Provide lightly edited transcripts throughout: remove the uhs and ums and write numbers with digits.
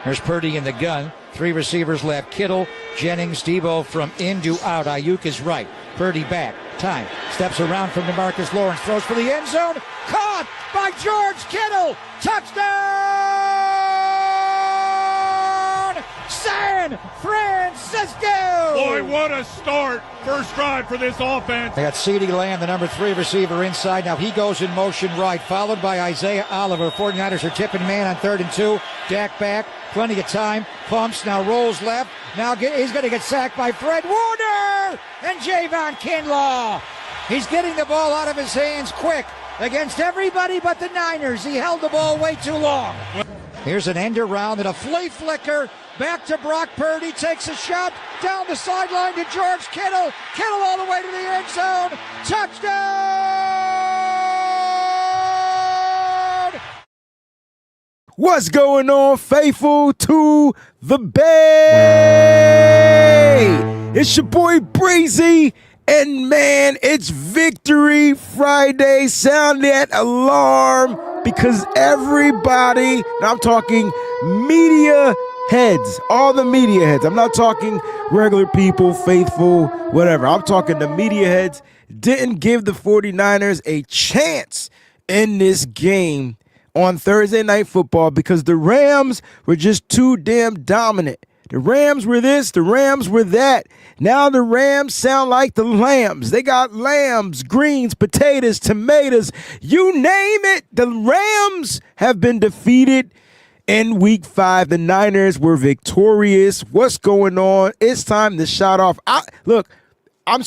There's Purdy in the gun. 3 receivers left. Kittle, Jennings, Debo from in to out. Ayuk is right. Purdy back. Time. Steps around from DeMarcus Lawrence. Throws for the end zone. Caught by George Kittle. Touchdown! San Francisco! Boy, what a start. First drive for this offense. They got CeeDee Lamb, the number 3 receiver inside. Now he goes in motion right, followed by Isaiah Oliver. 49ers are tipping man on 3rd and 2. Dak back. Plenty of time. Pumps. Now rolls left. Now he's going to get sacked by Fred Warner and Javon Kinlaw. He's getting the ball out of his hands quick against everybody but the Niners. He held the ball way too long. Here's an end around and a flea flicker. Back to Brock Purdy. Takes a shot down the sideline to George Kittle. Kittle all the way to the end zone. Touchdown! What's going on, faithful to the Bay? It's your boy Breezy, and man, it's Victory Friday. Sound that alarm, because everybody, and I'm talking media heads, all the media heads. I'm not talking regular people, faithful, whatever. I'm talking the media heads didn't give the 49ers a chance in this game on Thursday Night Football because the Rams were just too damn dominant. The Rams were this, the Rams were that. Now the Rams sound like the lambs. They got lambs, greens, potatoes, tomatoes, you name it. The Rams have been defeated in Week 5. The Niners were victorious. What's going on? It's time to shout off. Look, I'm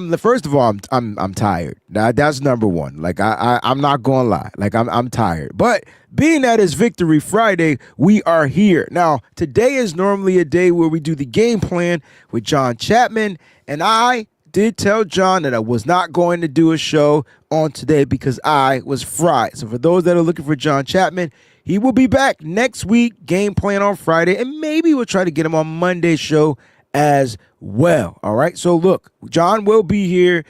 the first of all, I'm tired. That's number one. Like I'm not gonna lie. Like I'm tired. But being that it's Victory Friday, we are here. Now, today is normally a day where we do the game plan with John Chapman, and I did tell John that I was not going to do a show on today because I was fried. So for those that are looking for John Chapman, he will be back next week, game plan on Friday, and maybe we'll try to get him on Monday's show as well. All right. So look, John will be here.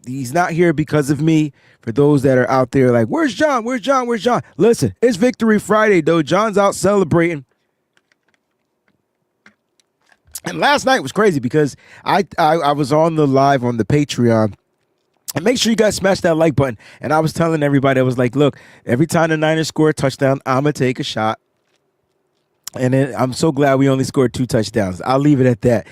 He's not here because of me. For those that are out there like, where's John? Where's John? Where's John? Listen, it's Victory Friday, though. John's out celebrating. And last night was crazy because I was on the live on the Patreon. And make sure you guys smash that like button. And I was telling everybody, I was like, look, every time the Niners score a touchdown, I'm going to take a shot. And then I'm so glad we only scored 2 touchdowns. I'll leave it at that.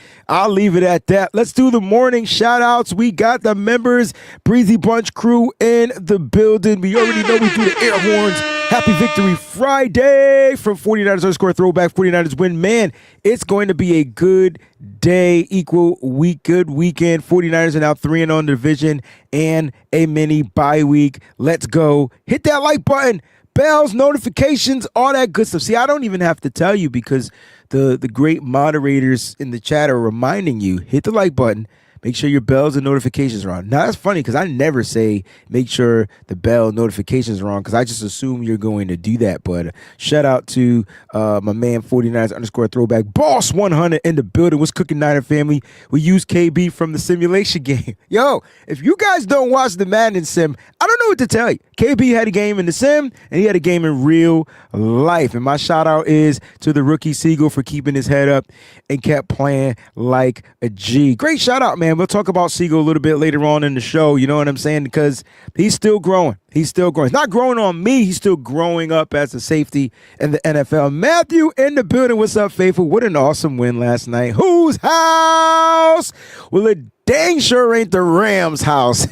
Let's do the morning shout outs. We got the members, Breezy Bunch crew in the building. We already know we do the air horns. Happy Victory Friday from 49ers_ throwback. 49ers win. Man, it's going to be a good day, equal week, good weekend. 49ers are now 3-0 in the division and a mini bye week. Let's go. Hit that like button. Bells, notifications, all that good stuff. See, I don't even have to tell you because the great moderators in the chat are reminding you, hit the like button, make sure your bells and notifications are on. Now, that's funny because I never say make sure the bell notifications are on because I just assume you're going to do that. But shout out to my man 49ers_ throwback, Boss 100 in the building. What's cooking, Niner family? We use KB from the simulation game. Yo, if you guys don't watch the Madden sim, I don't know what to tell you. KB had a game in the sim, and he had a game in real life. And my shout out is to the rookie Siegel for keeping his head up and kept playing like a G. Great shout out, man. We'll talk about Siegel a little bit later on in the show. You know what I'm saying? Because he's still growing. He's not growing on me. He's still growing up as a safety in the NFL. Matthew in the building. What's up, faithful? What an awesome win last night. Whose house? Well, it dang sure ain't the Rams' house.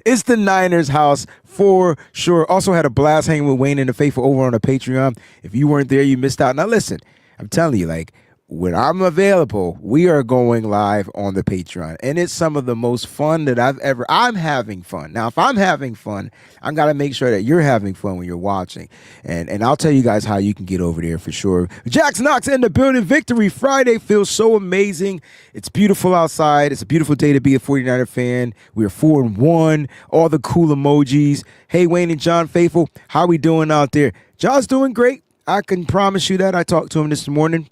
It's the Niners' house for sure. Also had a blast hanging with Wayne and the faithful over on the Patreon. If you weren't there, you missed out. Now, listen, I'm telling you, like, when I'm available, we are going live on the Patreon. And it's some of the most fun that I'm having fun. Now, if I'm having fun, I got to make sure that you're having fun when you're watching. And I'll tell you guys how you can get over there for sure. Jax Knox in the building. Victory Friday feels so amazing. It's beautiful outside. It's a beautiful day to be a 49er fan. We're 4-1. All the cool emojis. Hey, Wayne and John Faithful, how we doing out there? John's doing great. I can promise you that. I talked to him this morning.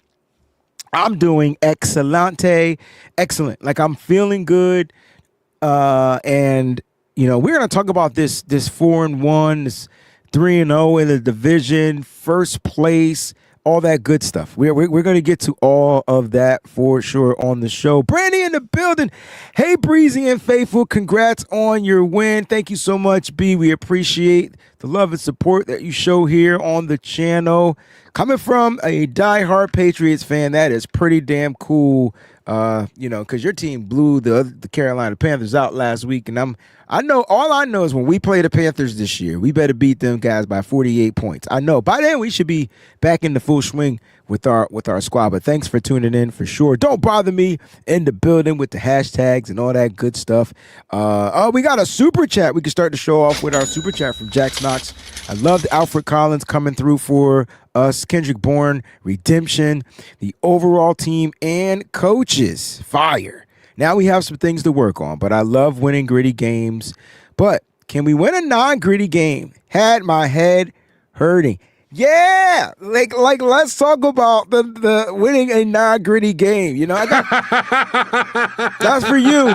I'm doing excellent. Like, I'm feeling good. And, you know, we're going to talk about this 4-1, this 3-0 in the division, first place. all that good stuff. We're going to get to all of that for sure on the show. Brandy in the building. Hey, Breezy and Faithful, congrats on your win. Thank you so much, B. We appreciate the love and support that you show here on the channel. Coming from a diehard Patriots fan, that is pretty damn cool. Because your team blew the Carolina Panthers out last week, and all I know is when we play the Panthers this year, we better beat them guys by 48 points. I know by then we should be back in the full swing with our squad. But thanks for tuning in for sure. Don't bother me in the building with the hashtags and all that good stuff. We got a super chat. We can start the show off with our super chat from Jax Knox. I loved Alfred Collins coming through for us. Kendrick Bourne, redemption, the overall team, and coaches. Fire. Now we have some things to work on, but I love winning gritty games. But can we win a non-gritty game? Had my head hurting. Yeah, like let's talk about the winning a non-gritty game. That's for you,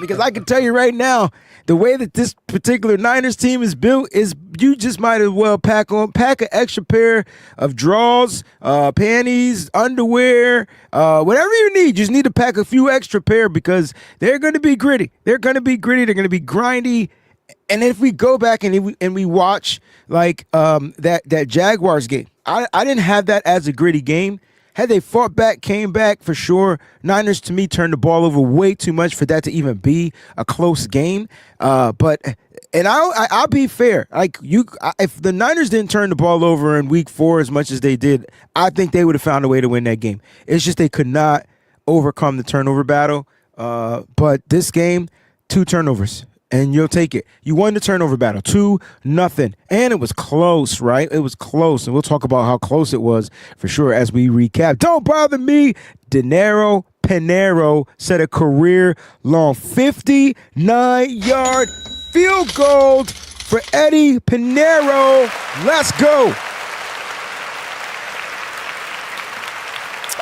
because I can tell you right now, the way that this particular Niners team is built is you just might as well pack an extra pair of drawers, panties, underwear, whatever you need. You just need to pack a few extra pair because they're going to be gritty. They're going to be grindy. And if we go back and we watch like that Jaguars game, I didn't have that as a gritty game. Had they fought back, came back, for sure. Niners, to me, turned the ball over way too much for that to even be a close game. I'll be fair. If the Niners didn't turn the ball over in Week 4 as much as they did, I think they would have found a way to win that game. It's just they could not overcome the turnover battle. But this game, 2 turnovers. And you'll take it. You won the turnover battle, 2-0. And it was close, right? It was close. And we'll talk about how close it was for sure as we recap. Don't bother me. Dinero Pinero set a career-long 59-yard field goal for Eddie Pinero. Let's go.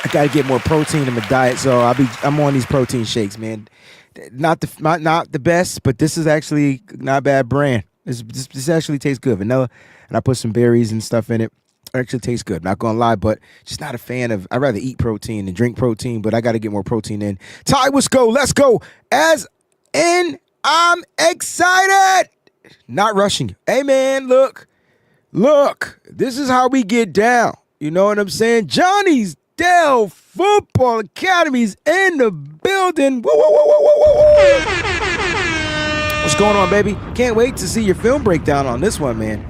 I got to get more protein in my diet, so I'm on these protein shakes, man. Not the best, but this is actually not a bad brand. This actually tastes good. Vanilla, and I put some berries and stuff in it. It actually tastes good. Not gonna lie, but just not a fan of. I'd rather eat protein than drink protein, but I got to get more protein in. Ty, let's go. I'm excited. Not rushing you. Hey man, look. This is how we get down. You know what I'm saying? Johnny's Dell Football Academy's in the building. Whoa. What's going on, baby? Can't wait to see your film breakdown on this one, man.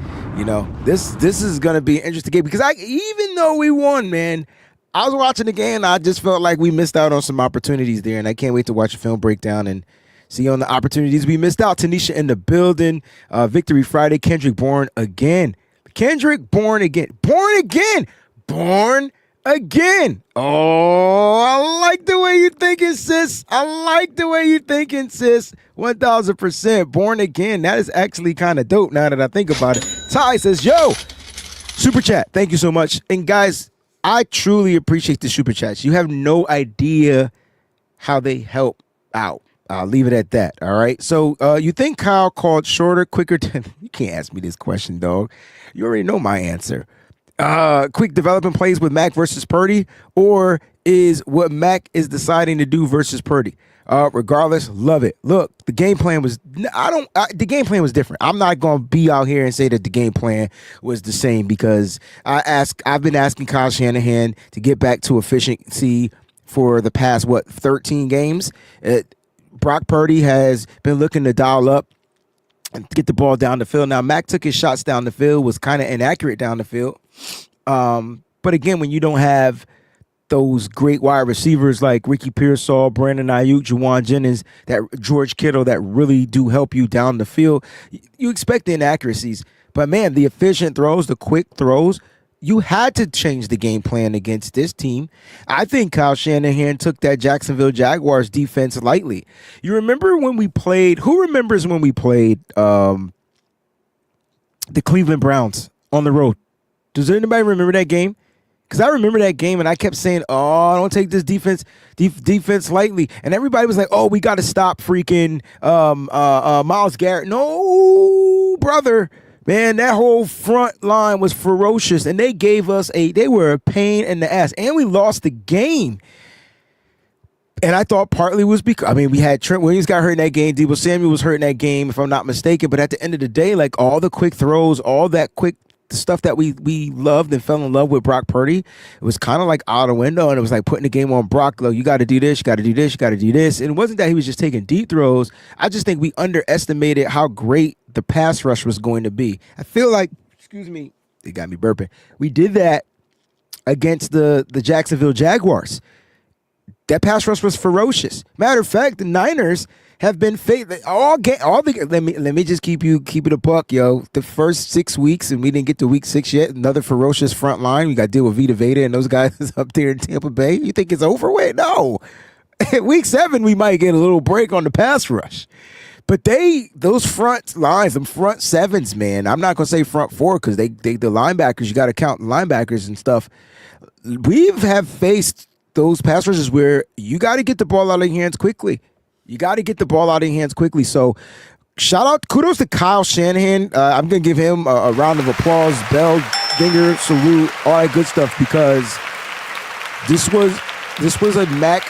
This is going to be an interesting game because even though we won, man, I was watching the game and I just felt like we missed out on some opportunities there, and I can't wait to watch a film breakdown and see on the opportunities we missed out. Tanisha in the building. Victory Friday. Kendrick Bourne again. Again. Oh, I like the way you're thinking, sis. 1,000%. Born again. That is actually kind of dope now that I think about it. Ty says, yo, super chat. Thank you so much. And guys, I truly appreciate the super chats. You have no idea how they help out. I'll leave it at that. All right. So you think Kyle called shorter, quicker? You can't ask me this question, dog. You already know my answer. Quick development plays with Mac versus Purdy, or is what Mac is deciding to do versus Purdy? Regardless, love it. Look, the game plan was different. I'm not going to be out here and say that the game plan was the same because I've been asking Kyle Shanahan to get back to efficiency for the past 13 games. Brock Purdy has been looking to dial up and get the ball down the field. Now, Mac took his shots down the field, was kind of inaccurate down the field. But again, when you don't have those great wide receivers like Ricky Pearsall, Brandon Ayuk, Juwan Jennings, that George Kittle that really do help you down the field, you expect the inaccuracies. But man, the efficient throws, the quick throws, you had to change the game plan against this team. I think Kyle Shanahan took that Jacksonville Jaguars defense lightly. You remember when we played, who remembers when we played the Cleveland Browns on the road? Does anybody remember that game? Because I remember that game and I kept saying, oh, don't take this defense lightly. And everybody was like, oh, we got to stop freaking Myles Garrett. No, brother. Man, that whole front line was ferocious, and they were a pain in the ass, and we lost the game. And I thought partly was because, we had Trent Williams got hurt in that game. Deebo Samuel was hurt in that game, if I'm not mistaken. But at the end of the day, like all the quick throws, all that quick stuff that we loved and fell in love with Brock Purdy, it was kind of like out the window. And it was like putting the game on Brock. Like, you got to do this, you got to do this, you got to do this. And it wasn't that he was just taking deep throws. I just think we underestimated how great the pass rush was going to be. I feel like, excuse me, it got me burping. We did that against the Jacksonville Jaguars. That pass rush was ferocious. Matter of fact, the Niners have been let me just keep it a buck, yo. The first 6 weeks, and we didn't get to week 6 yet. Another ferocious front line. We got to deal with Vita Veda and those guys up there in Tampa Bay. You think it's over with? No. Week 7, we might get a little break on the pass rush. But those front lines, them front sevens, man. I'm not gonna say front four because the linebackers. You got to count linebackers and stuff. We have faced those pass rushes where you got to get the ball out of your hands quickly. So kudos to Kyle Shanahan. I'm going to give him a round of applause, bell, dinger, salute, all that good stuff, because this was a Mac.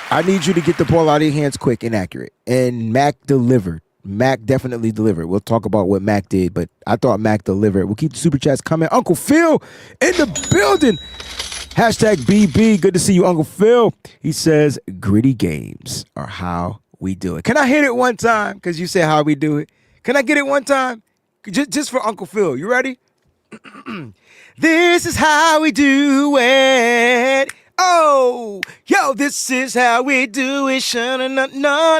I need you to get the ball out of your hands quick and accurate. And Mac delivered. Mac definitely delivered. We'll talk about what Mac did, but I thought Mac delivered. We'll keep the super chats coming. Uncle Phil in the building. Hashtag BB, good to see you, Uncle Phil. He says, gritty games are how we do it. Can I hit it one time? Because you said how we do it. Can I get it one time? Just for Uncle Phil. You ready? This is how we do it. Oh, yo, this is how we do it. No.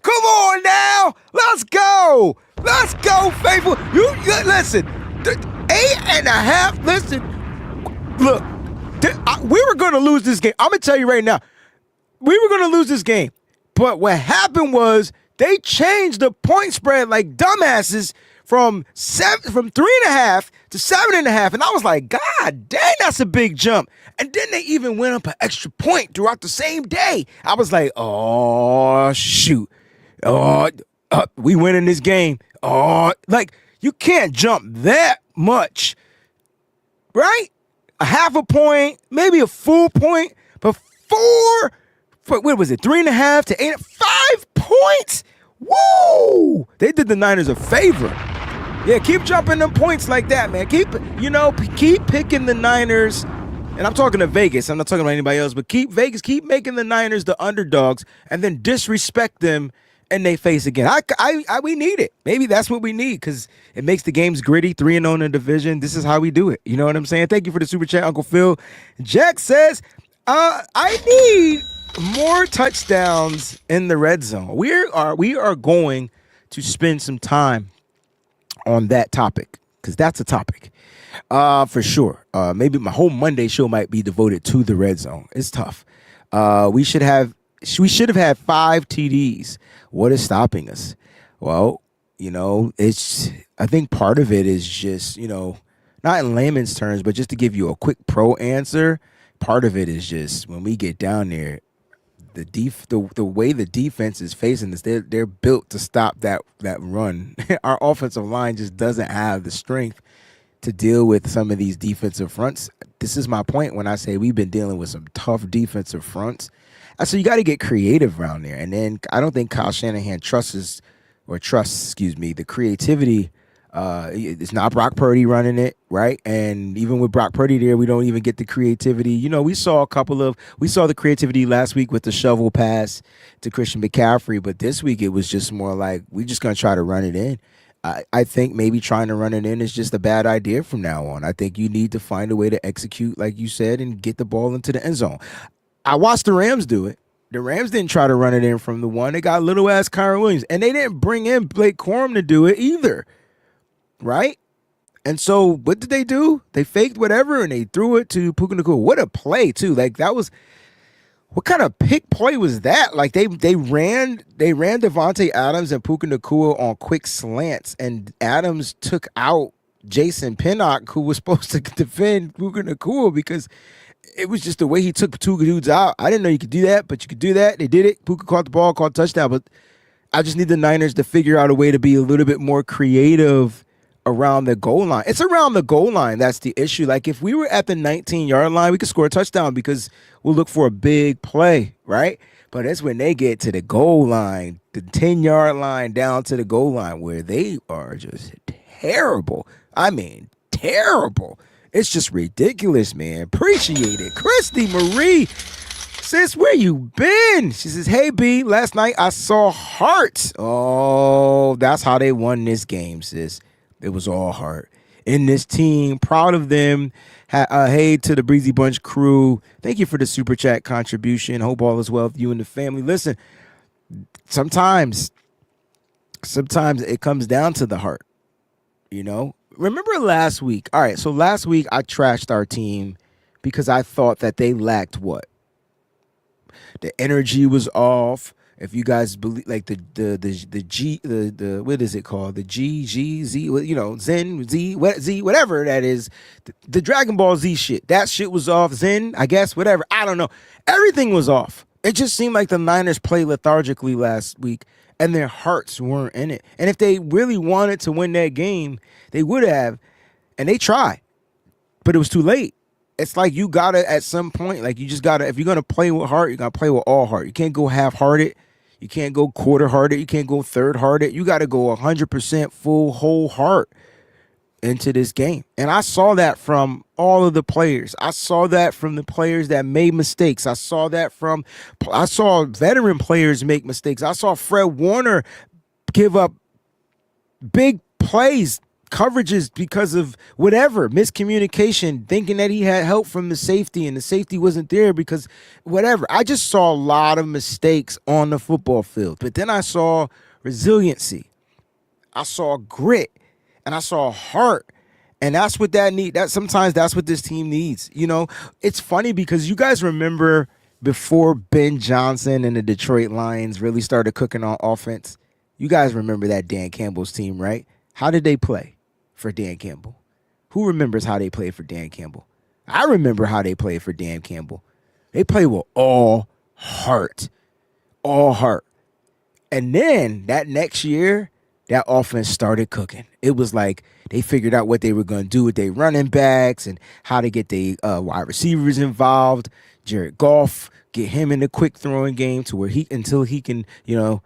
Come on now. Let's go. Let's go, faithful. You listen. 8.5. Listen. Look, we were going to lose this game. I'm going to tell you right now. We were going to lose this game. But what happened was they changed the point spread like dumbasses from 3.5 to 7.5. And I was like, God dang, that's a big jump. And then they even went up an extra point throughout the same day. I was like, oh, shoot. Oh, we winning this game. Oh, like, you can't jump that much. Right? A half a point, maybe a full point, but what was it, 3.5 to 8, 5 points? Woo! They did the Niners a favor. Yeah, keep jumping them points like that, man. Keep picking the Niners, and I'm talking to Vegas. I'm not talking about anybody else, but keep making the Niners the underdogs, and then disrespect them in they face again. We need it. Maybe that's what we need, because it makes the games gritty. 3-0 in the division. This is how we do it. You know what I'm saying? Thank you for the super chat, Uncle Phil. Jack says, I need more touchdowns in the red zone. We are going to spend some time on that topic, because that's a topic for sure. Maybe my whole Monday show might be devoted to the red zone. It's tough. We should have had 5 TDs. What is stopping us? Well, I think part of it is just, not in layman's terms, but just to give you a quick pro answer, part of it is just when we get down there, the way the defense is facing us, they're built to stop that run. Our offensive line just doesn't have the strength to deal with some of these defensive fronts. This is my point when I say we've been dealing with some tough defensive fronts. So you got to get creative around there. And then I don't think Kyle Shanahan trusts the creativity. It's not Brock Purdy running it, right? And even with Brock Purdy there, we don't even get the creativity. We saw the creativity last week with the shovel pass to Christian McCaffrey, but this week it was just more like, we're just going to try to run it in. I think maybe trying to run it in is just a bad idea from now on. I think you need to find a way to execute, like you said, and get the ball into the end zone. I watched the Rams do it. The Rams didn't try to run it in from the one. They got little-ass Kyron Williams, and they didn't bring in Blake Corum to do it either, right? And so what did they do? They faked whatever, and they threw it to Puka Nacua. What a play, too. Like, that was – what kind of pick play was that? Like, they ran Devontae Adams and Puka Nacua on quick slants, and Adams took out Jason Pinnock, who was supposed to defend Puka Nacua, because – it was just the way he took 2 dudes out. I didn't know you could do that, but you could do that. They did it. Puka caught the ball, caught a touchdown. But I just need the Niners to figure out a way to be a little bit more creative around the goal line. It's around the goal line that's the issue. Like if we were at the 19-yard line, we could score a touchdown because we'll look for a big play, right? But it's when they get to the goal line, the 10-yard line down to the goal line, where they are just terrible. I mean, terrible. It's just ridiculous, man. Appreciate it. Christy Marie, sis, where you been? She says, hey, B, last night I saw heart. Oh, that's how they won this game, sis. It was all heart. In this team, proud of them. Hey to the Breezy Bunch crew. Thank you for the super chat contribution. Hope all is well with you and the family. Listen, sometimes it comes down to the heart, you know? Remember last week? All right, so last week I trashed our team because I thought that they lacked what? The energy was off. If you guys believe, like the G, the what is it called? The G, Z, you know, Zen, Z, whatever that is. The Dragon Ball Z shit. That shit was off. Zen, I guess, whatever. I don't know. Everything was off. It just seemed like the Niners played lethargically last week, and their hearts weren't in it. And if they really wanted to win that game, they would have, and they tried, but it was too late. It's like you gotta, at some point, like you just gotta, if you're gonna play with heart, you gotta play with all heart. You can't go half-hearted. You can't go quarter-hearted. You can't go third-hearted. You gotta go 100% full, whole heart into this game. And I saw that from all of the players. I saw that from the players that made mistakes. I saw veteran players make mistakes. I saw Fred Warner give up big plays, coverages because of whatever, miscommunication, thinking that he had help from the safety and the safety wasn't there because whatever. I just saw a lot of mistakes on the football field. But then I saw resiliency. I saw grit. And I saw heart. And that's what sometimes that's what this team needs. You know, it's funny because you guys remember before Ben Johnson and the Detroit Lions really started cooking on offense. You guys remember that Dan Campbell's team, right? How did they play for Dan Campbell? Who remembers how they played for Dan Campbell? I remember how they played for Dan Campbell. They played with all heart. All heart. And then that next year, that offense started cooking. It was like they figured out what they were going to do with their running backs and how to get the wide receivers involved. Jared Goff, get him in the quick throwing game to where until he can, you know,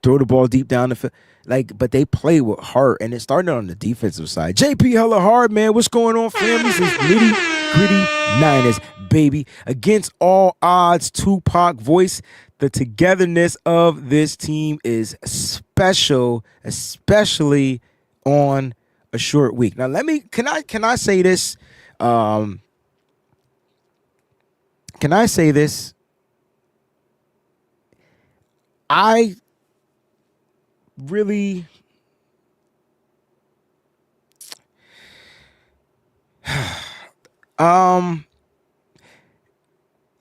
throw the ball deep down the field. But they play with heart, and it started on the defensive side. JP hella hard, man. What's going on, family? This is nitty gritty Niners, baby. Against all odds, Tupac voice. The togetherness of this team is special, especially on a short week. Now, can I say this? Can I say this? I really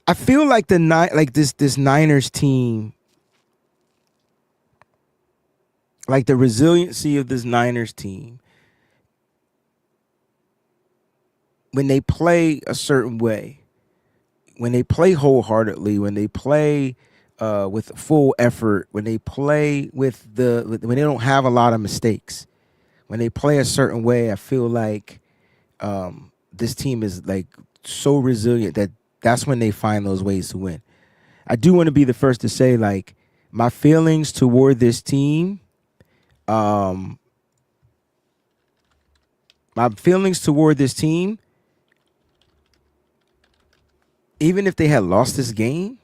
I feel like this Niners team, like the resiliency of this Niners team, when they play a certain way, when they play wholeheartedly, when they play with full effort, when they play when they don't have a lot of mistakes, when they play a certain way, I feel like this team is like so resilient that's when they find those ways to win. I do want to be the first to say, like, my feelings toward this team, even if they had lost this game,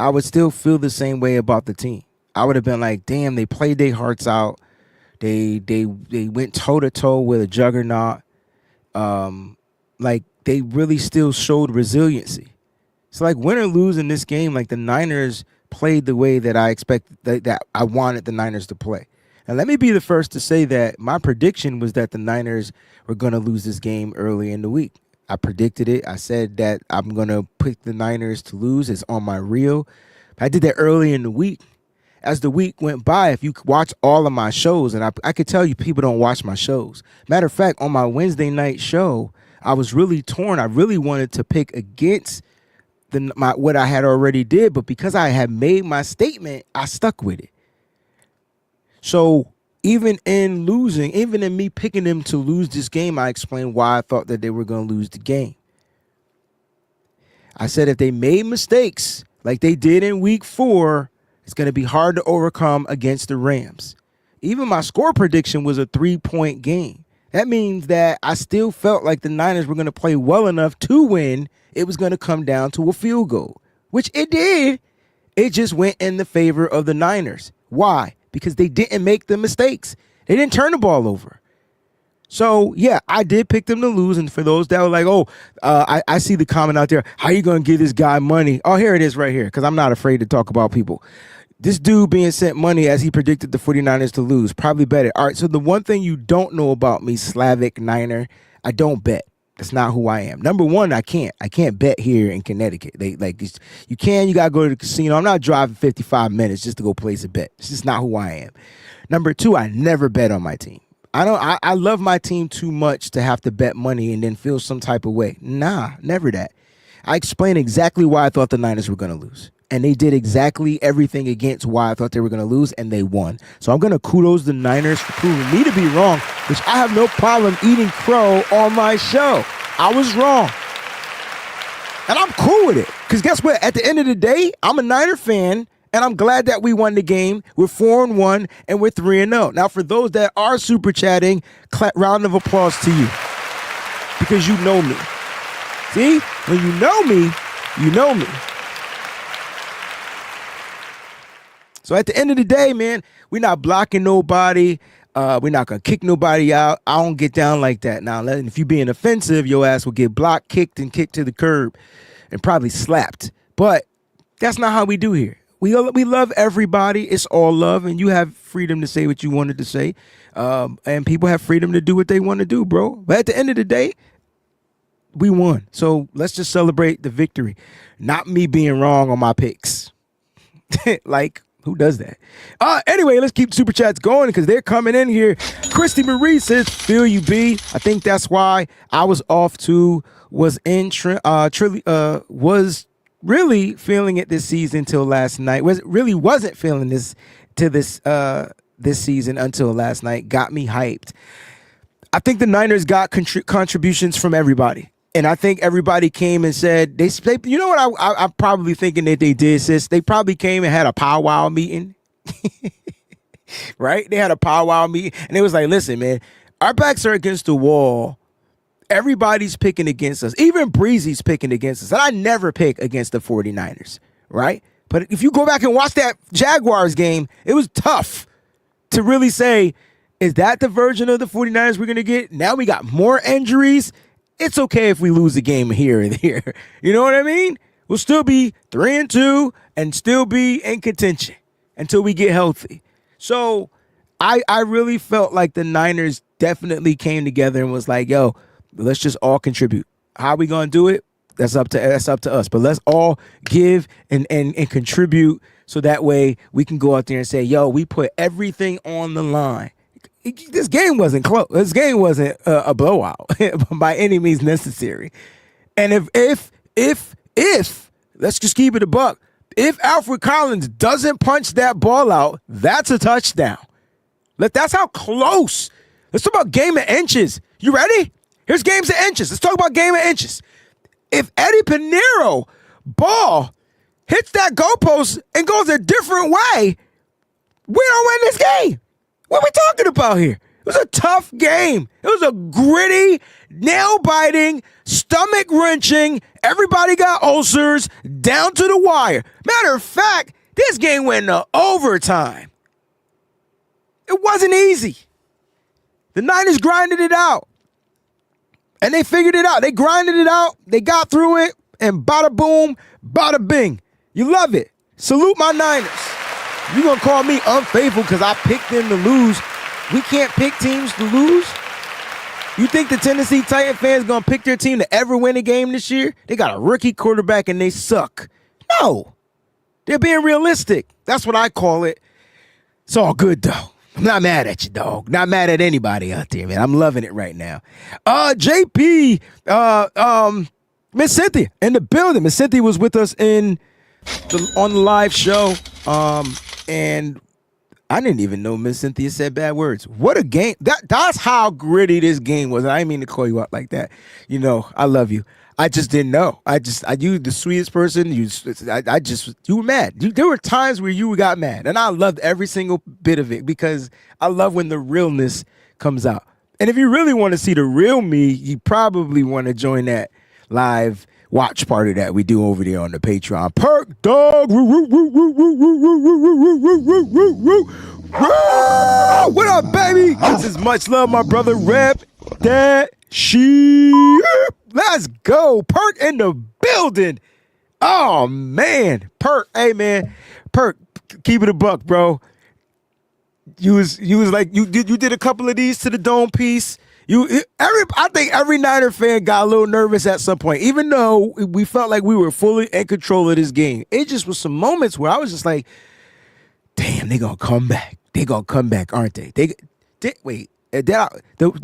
I would still feel the same way about the team. I would have been like, damn, they played their hearts out. They went toe-to-toe with a juggernaut. Like, they really still showed resiliency. So, like, win or lose in this game, like, the Niners played the way that I expected, that I wanted the Niners to play. And let me be the first to say that my prediction was that the Niners were going to lose this game early in the week. I predicted it. I said that I'm going to pick the Niners to lose. It's on my reel. I did that early in the week. As the week went by, if you watch all of my shows, and I could tell you people don't watch my shows. Matter of fact, on my Wednesday night show, I was really torn. I really wanted to pick against what I had already did, but because I had made my statement, I stuck with it. So even in me picking them to lose this game, I explained why I thought that they were going to lose the game. I said if they made mistakes like they did in week 4, it's going to be hard to overcome against the Rams. Even my score prediction was a 3-point game. That means that I still felt like the Niners were going to play well enough to win. It was going to come down to a field goal, which it did. It just went in the favor of the Niners. Why? Because they didn't make the mistakes. They didn't turn the ball over. So, yeah, I did pick them to lose. And for those that were like, I see the comment out there, how you going to give this guy money? Oh, here it is right here, because I'm not afraid to talk about people. This dude being sent money as he predicted the 49ers to lose. Probably bet it. All right, so the one thing you don't know about me, Slavic Niner, I don't bet. That's not who I am. Number one, I can't bet here in Connecticut. You got to go to the casino. I'm not driving 55 minutes just to go place a bet. It's just not who I am. Number two, I never bet on my team. I love my team too much to have to bet money and then feel some type of way. Nah, never that. I explained exactly why I thought the Niners were going to lose. And they did exactly everything against why I thought they were going to lose, and they won. So I'm going to kudos the Niners for proving me to be wrong, which I have no problem eating crow on my show. I was wrong. And I'm cool with it. Because guess what? At the end of the day, I'm a Niner fan, and I'm glad that we won the game. We're 4-1, and we're 3-0. Now, for those that are super chatting, round of applause to you. Because you know me. See? When you know me, you know me. So at the end of the day, man, we're not blocking nobody. We're not going to kick nobody out. I don't get down like that. Now, if you're being offensive, your ass will get blocked, kicked, and kicked to the curb and probably slapped. But that's not how we do here. We love everybody. It's all love, and you have freedom to say what you wanted to say. And people have freedom to do what they want to do, bro. But at the end of the day, we won. So let's just celebrate the victory. Not me being wrong on my picks. Like, who does that? Anyway, let's keep super chats going because they're coming in here. Christy Marie says, "Feel you, B." I think that's why I was off too. Was really feeling it this season till last night. Wasn't feeling this season until last night. Got me hyped. I think the Niners got contributions from everybody. And I think everybody came and said, you know what I'm probably thinking that they did, sis? They probably came and had a powwow meeting, right? They had a powwow meeting, and it was like, listen, man, our backs are against the wall. Everybody's picking against us. Even Breezy's picking against us. And I never pick against the 49ers, right? But if you go back and watch that Jaguars game, it was tough to really say, is that the version of the 49ers we're going to get? Now we got more injuries. It's okay if we lose a game here and there. You know what I mean? We'll still be 3-2 and still be in contention until we get healthy. So I really felt like the Niners definitely came together and was like, yo, let's just all contribute. How are we going to do it? That's up to us. But let's all give and contribute so that way we can go out there and say, yo, we put everything on the line. This game wasn't close. This game wasn't a blowout by any means necessary. And if let's just keep it a buck. If Alfred Collins doesn't punch that ball out, that's a touchdown. That's how close. Let's talk about game of inches. You ready? Here's games of inches. Let's talk about game of inches. If Eddie Pinheiro ball hits that goalpost and goes a different way, we don't win this game. What are we talking about here? It was a tough game. It was a gritty, nail-biting, stomach-wrenching, everybody got ulcers, down to the wire. Matter of fact, this game went into overtime. It wasn't easy. The Niners grinded it out. And they figured it out. They grinded it out. They got through it. And bada boom, bada bing. You love it. Salute my Niners. You're going to call me unfaithful because I picked them to lose. We can't pick teams to lose. You think the Tennessee Titan fans going to pick their team to ever win a game this year? They got a rookie quarterback and they suck. No. They're being realistic. That's what I call it. It's all good, though. I'm not mad at you, dog. Not mad at anybody out there, man. I'm loving it right now. JP Miss Cynthia in the building. Miss Cynthia was with us on the live show. And I didn't even know Miss Cynthia said bad words. What a game. That's how gritty this game was. I didn't mean to call you out like that. You know, I love you. I just didn't know. You the sweetest person. You were mad. There were times where you got mad, and I loved every single bit of it because I love when the realness comes out. And if you really want to see the real me, you probably want to join that live watch party that we do over there on the Patreon. Perk dog. What up, baby? This is much love, my brother. Rep that shit. Let's go. Perk in the building. Oh, man. Perk. Hey, man. Perk, keep it a buck, bro. You was like, you did a couple of these to the dome piece. I think every Niner fan got a little nervous at some point, even though we felt like we were fully in control of this game. It just was some moments where I was just like, damn, they gonna come back. They gonna come back, aren't they? The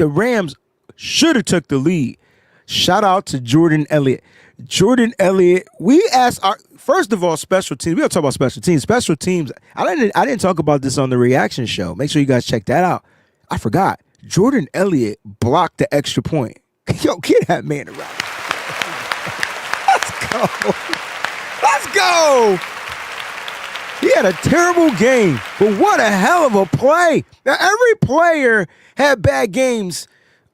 Rams should have took the lead. Shout out to Jordan Elliott. Jordan Elliott, we asked first of all, special teams. We're gonna talk about special teams. Special teams. I didn't talk about this on the reaction show. Make sure you guys check that out. I forgot. Jordan Elliott blocked the extra point. Yo, get that man around. Let's go. He had a terrible game, but what a hell of a play. Now, every player had bad games.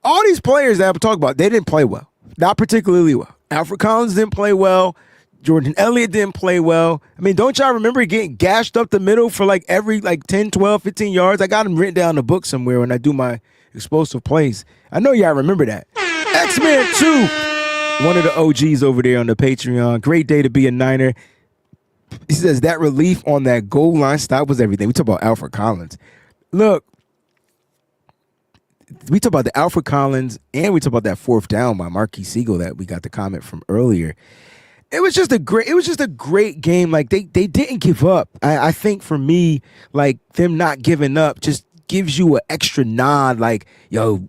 All these players that I'm talking about, they didn't play well. Not particularly well. Alfred Collins didn't play well. Jordan Elliott didn't play well. I mean, don't y'all remember getting gashed up the middle for every 10, 12, 15 yards? I got him written down in the book somewhere when I do my explosive plays. I know y'all remember that. X-Men 2, one of the OGs over there on the Patreon. Great day to be a Niner. He says that relief on that goal line stop was everything. We talk about Alfred Collins. Look, we talk about the Alfred Collins and we talk about that fourth down by Marquis Siegel that we got the comment from earlier. It was just a great game. Like they didn't give up. I think for me, like them not giving up just gives you an extra nod. Like yo,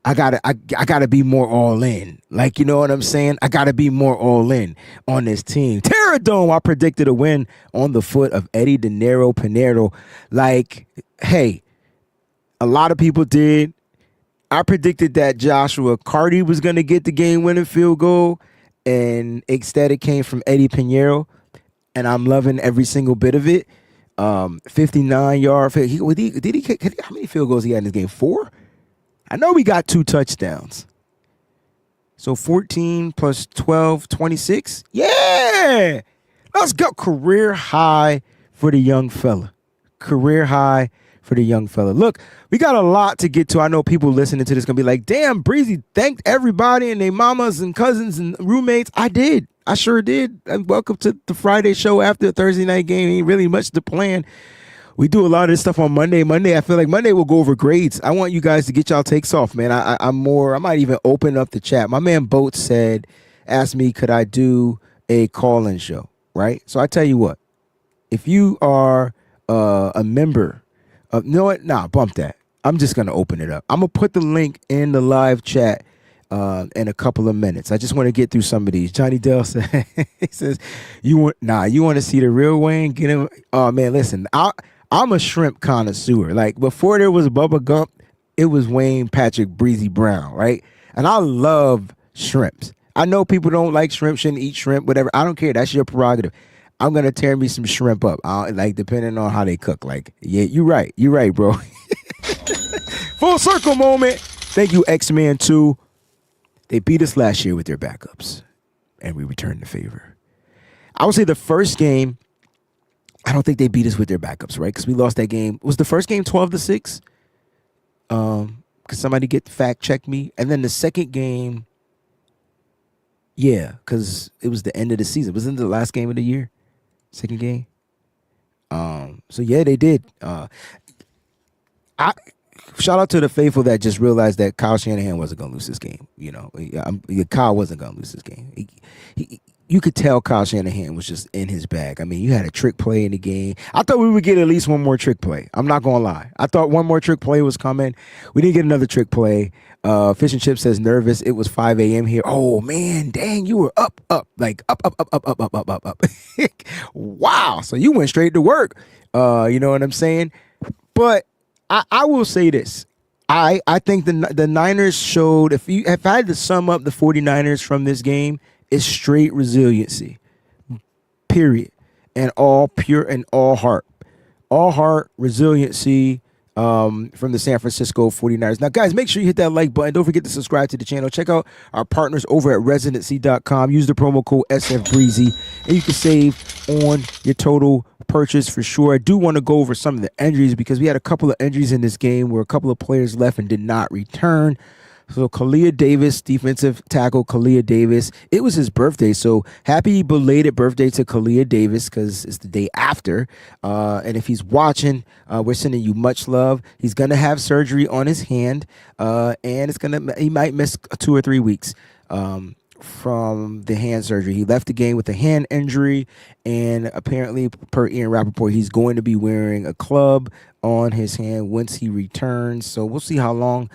I gotta be more all in. Like, you know what I'm saying? I gotta be more all in on this team. Terradome, I predicted a win on the foot of Eddie De Niro Pinero. Like, hey, a lot of people did. I predicted that Joshua Carty was gonna get the game-winning field goal. And instead it came from Eddie Pinheiro, and I'm loving every single bit of it. 59-yard. Did he? How many field goals he had in this game? 4? I know we got 2 touchdowns. So 14 plus 12, 26. Yeah, let's go. Career high for the young fella. Career high for the young fella. Look, we got a lot to get to. I know people listening to this going to be like, damn, Breezy thanked everybody and their mamas and cousins and roommates. I did. I sure did. And welcome to the Friday show after the Thursday night game. Ain't really much to plan. We do a lot of this stuff on Monday. I feel like Monday we'll go over grades. I want you guys to get y'all takes off, man. I might even open up the chat. My man Boat asked me, could I do a call-in show, right? So I tell you what, if you are a member, you know what? Nah, bump that. I'm just going to open it up. I'm going to put the link in the live chat in a couple of minutes. I just want to get through some of these. Johnny Dell said, he says, you want to see the real Wayne? Get him. Oh, man, listen, I'm a shrimp connoisseur. Like, before there was Bubba Gump, it was Wayne Patrick Breezy Brown, right? And I love shrimps. I know people don't like shrimp, shouldn't eat shrimp, whatever. I don't care. That's your prerogative. I'm going to tear me some shrimp up, depending on how they cook. Like, yeah, you're right. You're right, bro. Full circle moment. Thank you, X-Men 2. They beat us last year with their backups, and we returned the favor. I would say the first game, I don't think they beat us with their backups, right? Because we lost that game. Was the first game 12-6? Could somebody fact check me? And then the second game, yeah, because it was the end of the season. Wasn't it the last game of the year? Second game. So yeah, they did. Shout out to the faithful that just realized that Kyle Shanahan wasn't gonna lose this game. You know, Kyle wasn't gonna lose this game. you could tell Kyle Shanahan was just in his bag. I mean, you had a trick play in the game. I thought we would get at least one more trick play. I'm not going to lie. I thought one more trick play was coming. We didn't get another trick play. Fish and Chip says nervous. It was 5 a.m. here. Oh, man, dang, you were up. Like up. Wow. So you went straight to work. You know what I'm saying? But I will say this. I think the Niners showed, if I had to sum up the 49ers from this game, it's straight resiliency, period, and all pure and all heart resiliency from the San Francisco 49ers. Now, guys, make sure you hit that like button. Don't forget to subscribe to the channel. Check out our partners over at residency.com. Use the promo code SFBreezy, and you can save on your total purchase for sure. I do want to go over some of the injuries because we had a couple of injuries in this game where a couple of players left and did not return. So Kalia Davis, defensive tackle Kalia Davis, it was his birthday. So happy belated birthday to Kalia Davis because it's the day after. And if he's watching, we're sending you much love. He's going to have surgery on his hand, and he might miss 2 or 3 weeks from the hand surgery. He left the game with a hand injury, and apparently, per Ian Rappaport, he's going to be wearing a club on his hand once he returns. So we'll see how long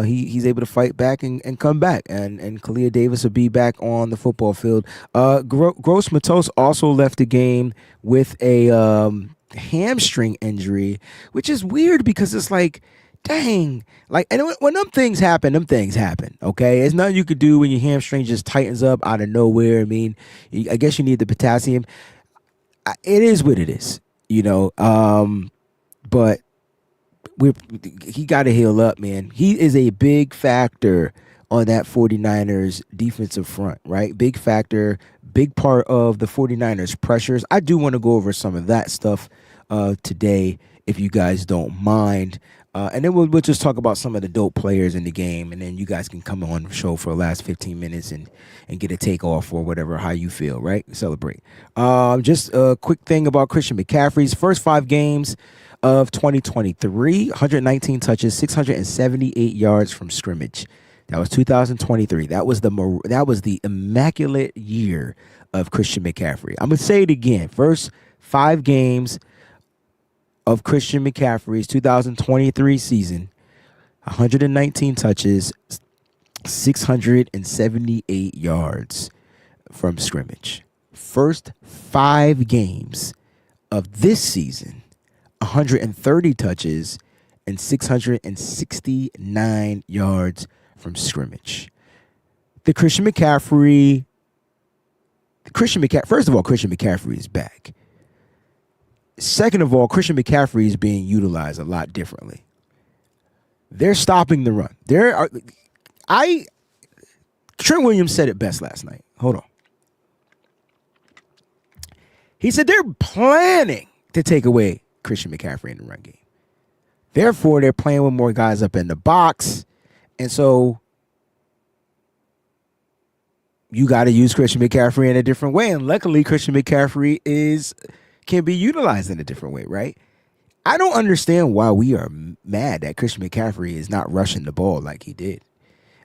he's able to fight back and come back. And Kalia Davis will be back on the football field. Gross Matos also left the game with a hamstring injury, which is weird because it's like, dang, like, and when them things happen, okay? There's nothing you could do when your hamstring just tightens up out of nowhere. I mean, I guess you need the potassium. It is what it is, you know, but he got to heal up, man. He is a big factor on that 49ers defensive front, right? Big factor, big part of the 49ers pressures. I do want to go over some of that stuff today, if you guys don't mind. And then we'll just talk about some of the dope players in the game, and then you guys can come on the show for the last 15 minutes and get a take off or whatever, how you feel, right? Celebrate. Just a quick thing about Christian McCaffrey's first 5 games of 2023, 119 touches, 678 yards from scrimmage. That was 2023. That was the immaculate year of Christian McCaffrey. I'm going to say it again. First 5 games of Christian McCaffrey's 2023 season, 119 touches, 678 yards from scrimmage. First 5 games of this season, 130 touches and 669 yards from scrimmage. Christian McCaffrey, first of all, Christian McCaffrey is back. Second of all, Christian McCaffrey is being utilized a lot differently. They're stopping the run. Trent Williams said it best last night. Hold on. He said they're planning to take away Christian McCaffrey in the run game. Therefore, they're playing with more guys up in the box. And so you got to use Christian McCaffrey in a different way. And luckily, Christian McCaffrey can be utilized in a different way, right? I don't understand why we are mad that Christian McCaffrey is not rushing the ball like he did.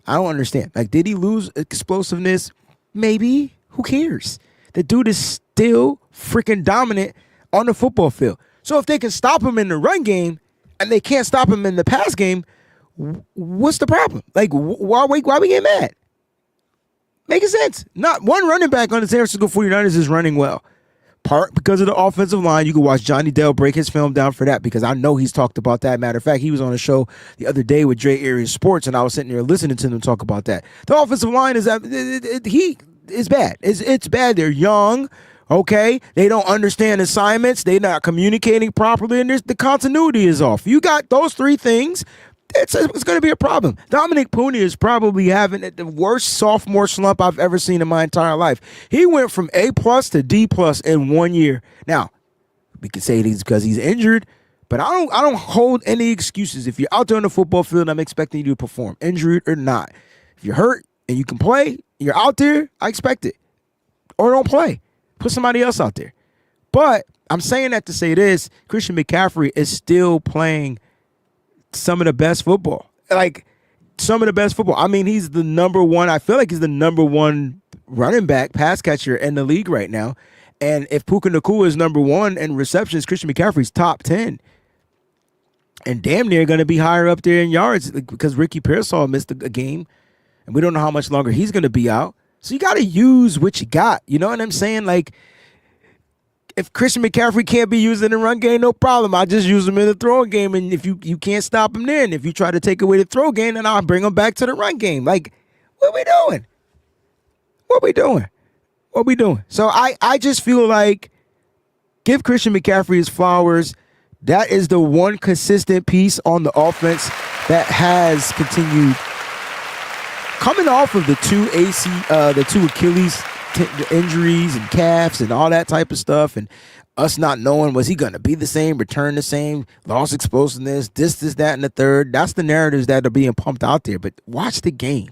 I don't understand. Like, did he lose explosiveness? Maybe. Who cares? The dude is still freaking dominant on the football field. So if they can stop him in the run game and they can't stop him in the pass game, what's the problem? Like, why we get mad? Making sense. Not one running back on the San Francisco 49ers is running well. Part because of the offensive line. You can watch Johnny Dell break his film down for that because I know he's talked about that. Matter of fact, he was on a show the other day with Dre Arias Sports, and I was sitting there listening to them talk about that. The offensive line is bad. It's bad. They're young. Okay, they don't understand assignments. They're not communicating properly, and the continuity is off. You got those 3 things. It's going to be a problem. Dominic Pooney is probably having the worst sophomore slump I've ever seen in my entire life. He went from A+ to D+ in 1 year. Now, we can say it's because he's injured, but I don't hold any excuses. If you're out there on the football field, I'm expecting you to perform, injured or not. If you're hurt and you can play, you're out there, I expect it. Or don't play. Put somebody else out there. But I'm saying that to say this, Christian McCaffrey is still playing some of the best football. Like, some of the best football. I mean, he's the number one. I feel like he's the number one running back, pass catcher in the league right now. And if Puka Nacua is number 1 in receptions, Christian McCaffrey's top 10. And damn near going to be higher up there in yards because Ricky Pearsall missed a game. And we don't know how much longer he's going to be out. So you got to use what you got. You know what I'm saying? Like, if Christian McCaffrey can't be used in the run game, no problem. I'll just use him in the throwing game. And if you can't stop him there, and if you try to take away the throw game, then I'll bring him back to the run game. Like, what we doing? What we doing? What we doing? So I just feel like give Christian McCaffrey his flowers. That is the one consistent piece on the offense that has continued coming off of the two Achilles injuries and calves and all that type of stuff, and us not knowing was he going to be the same, return the same, lost explosiveness, this, that, and the third. That's the narratives that are being pumped out there. But watch the game.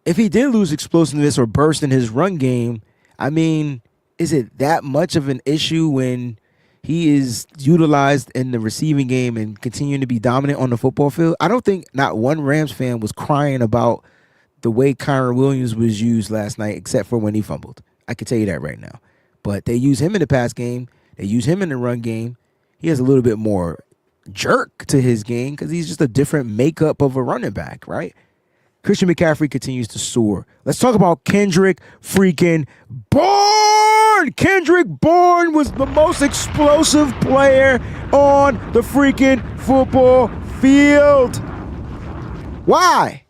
If he did lose explosiveness or burst in his run game, I mean, is it that much of an issue when he is utilized in the receiving game and continuing to be dominant on the football field? I don't think not one Rams fan was crying about the way Kyron Williams was used last night, except for when he fumbled. I can tell you that right now. But they use him in the pass game. They use him in the run game. He has a little bit more jerk to his game because he's just a different makeup of a running back, right? Christian McCaffrey continues to soar. Let's talk about Kendrick freaking Bourne. Kendrick Bourne was the most explosive player on the freaking football field. Why?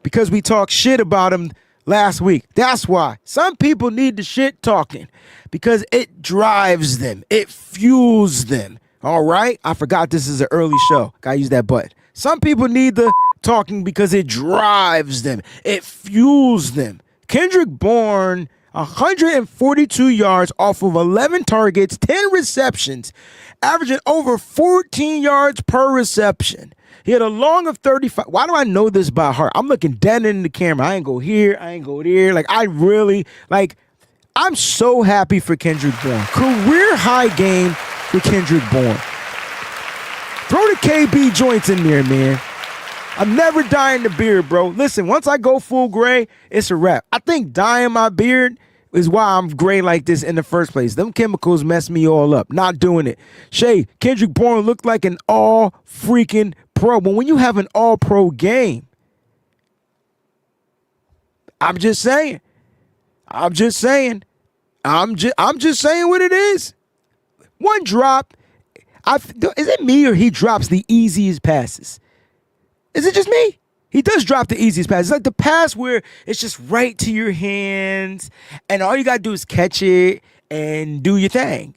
Because we talked shit about him last week. That's why. Some people need the shit talking because it drives them. It fuels them. All right? I forgot this is an early show. Gotta use that button. Some people need the talking because it drives them. It fuels them. Kendrick Bourne, 142 yards off of 11 targets, 10 receptions, averaging over 14 yards per reception. He had a long of 35. Why do I know this by heart? I'm looking dead in the camera. I ain't go here. I ain't go there. I'm so happy for Kendrick Bourne. Career high game for Kendrick Bourne. Throw the KB joints in there, man. I'm never dyeing the beard, bro. Listen, once I go full gray, it's a wrap. I think dyeing my beard is why I'm gray like this in the first place. Them chemicals mess me all up. Not doing it. Shay, Kendrick Bourne looked like an all freaking pro. But when you have an all pro game, I'm just saying what it is. One drop. Is it me or he drops the easiest passes? Is it just me? He does drop the easiest pass. It's like the pass where it's just right to your hands and all you got to do is catch it and do your thing.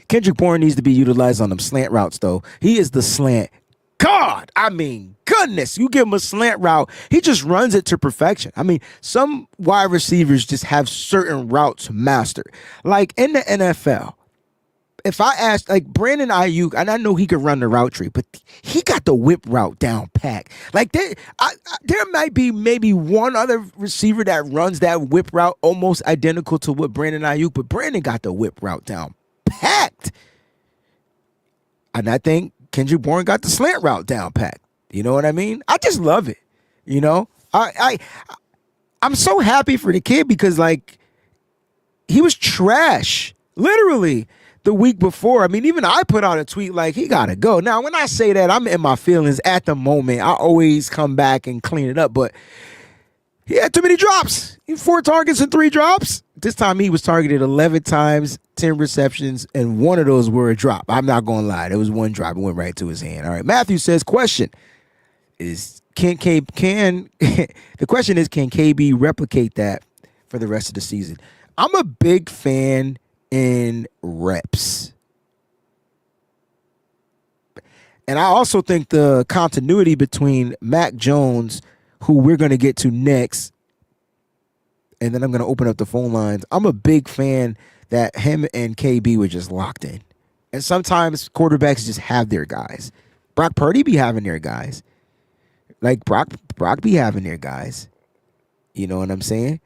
Kendrick Bourne needs to be utilized on them slant routes, though. He is the slant God. I mean, goodness, you give him a slant route, he just runs it to perfection. I mean, some wide receivers just have certain routes mastered. Like in the NFL, if I asked, like Brandon Ayuk, and I know he could run the route tree, but he got the whip route down packed. Like there might be maybe one other receiver that runs that whip route almost identical to what Brandon Ayuk, but Brandon got the whip route down packed. And I think Kendrick Bourne got the slant route down packed. You know what I mean? I just love it. You know, I'm so happy for the kid because like he was trash, literally. The week before, I mean, even I put out a tweet like, he got to go. Now, when I say that, I'm in my feelings at the moment. I always come back and clean it up, but he had too many drops. He had 4 targets and 3 drops. This time he was targeted 11 times, 10 receptions, and one of those were a drop. I'm not going to lie. There was one drop. It went right to his hand. All right. Matthew says, question is, can the question is, can KB replicate that for the rest of the season? I'm a big fan in reps. And I also think the continuity between Mac Jones, who we're going to get to next, and then I'm going to open up the phone lines. I'm a big fan that him and KB were just locked in. And sometimes quarterbacks just have their guys. Brock Purdy be having their guys. Like Brock be having their guys. You know what I'm saying?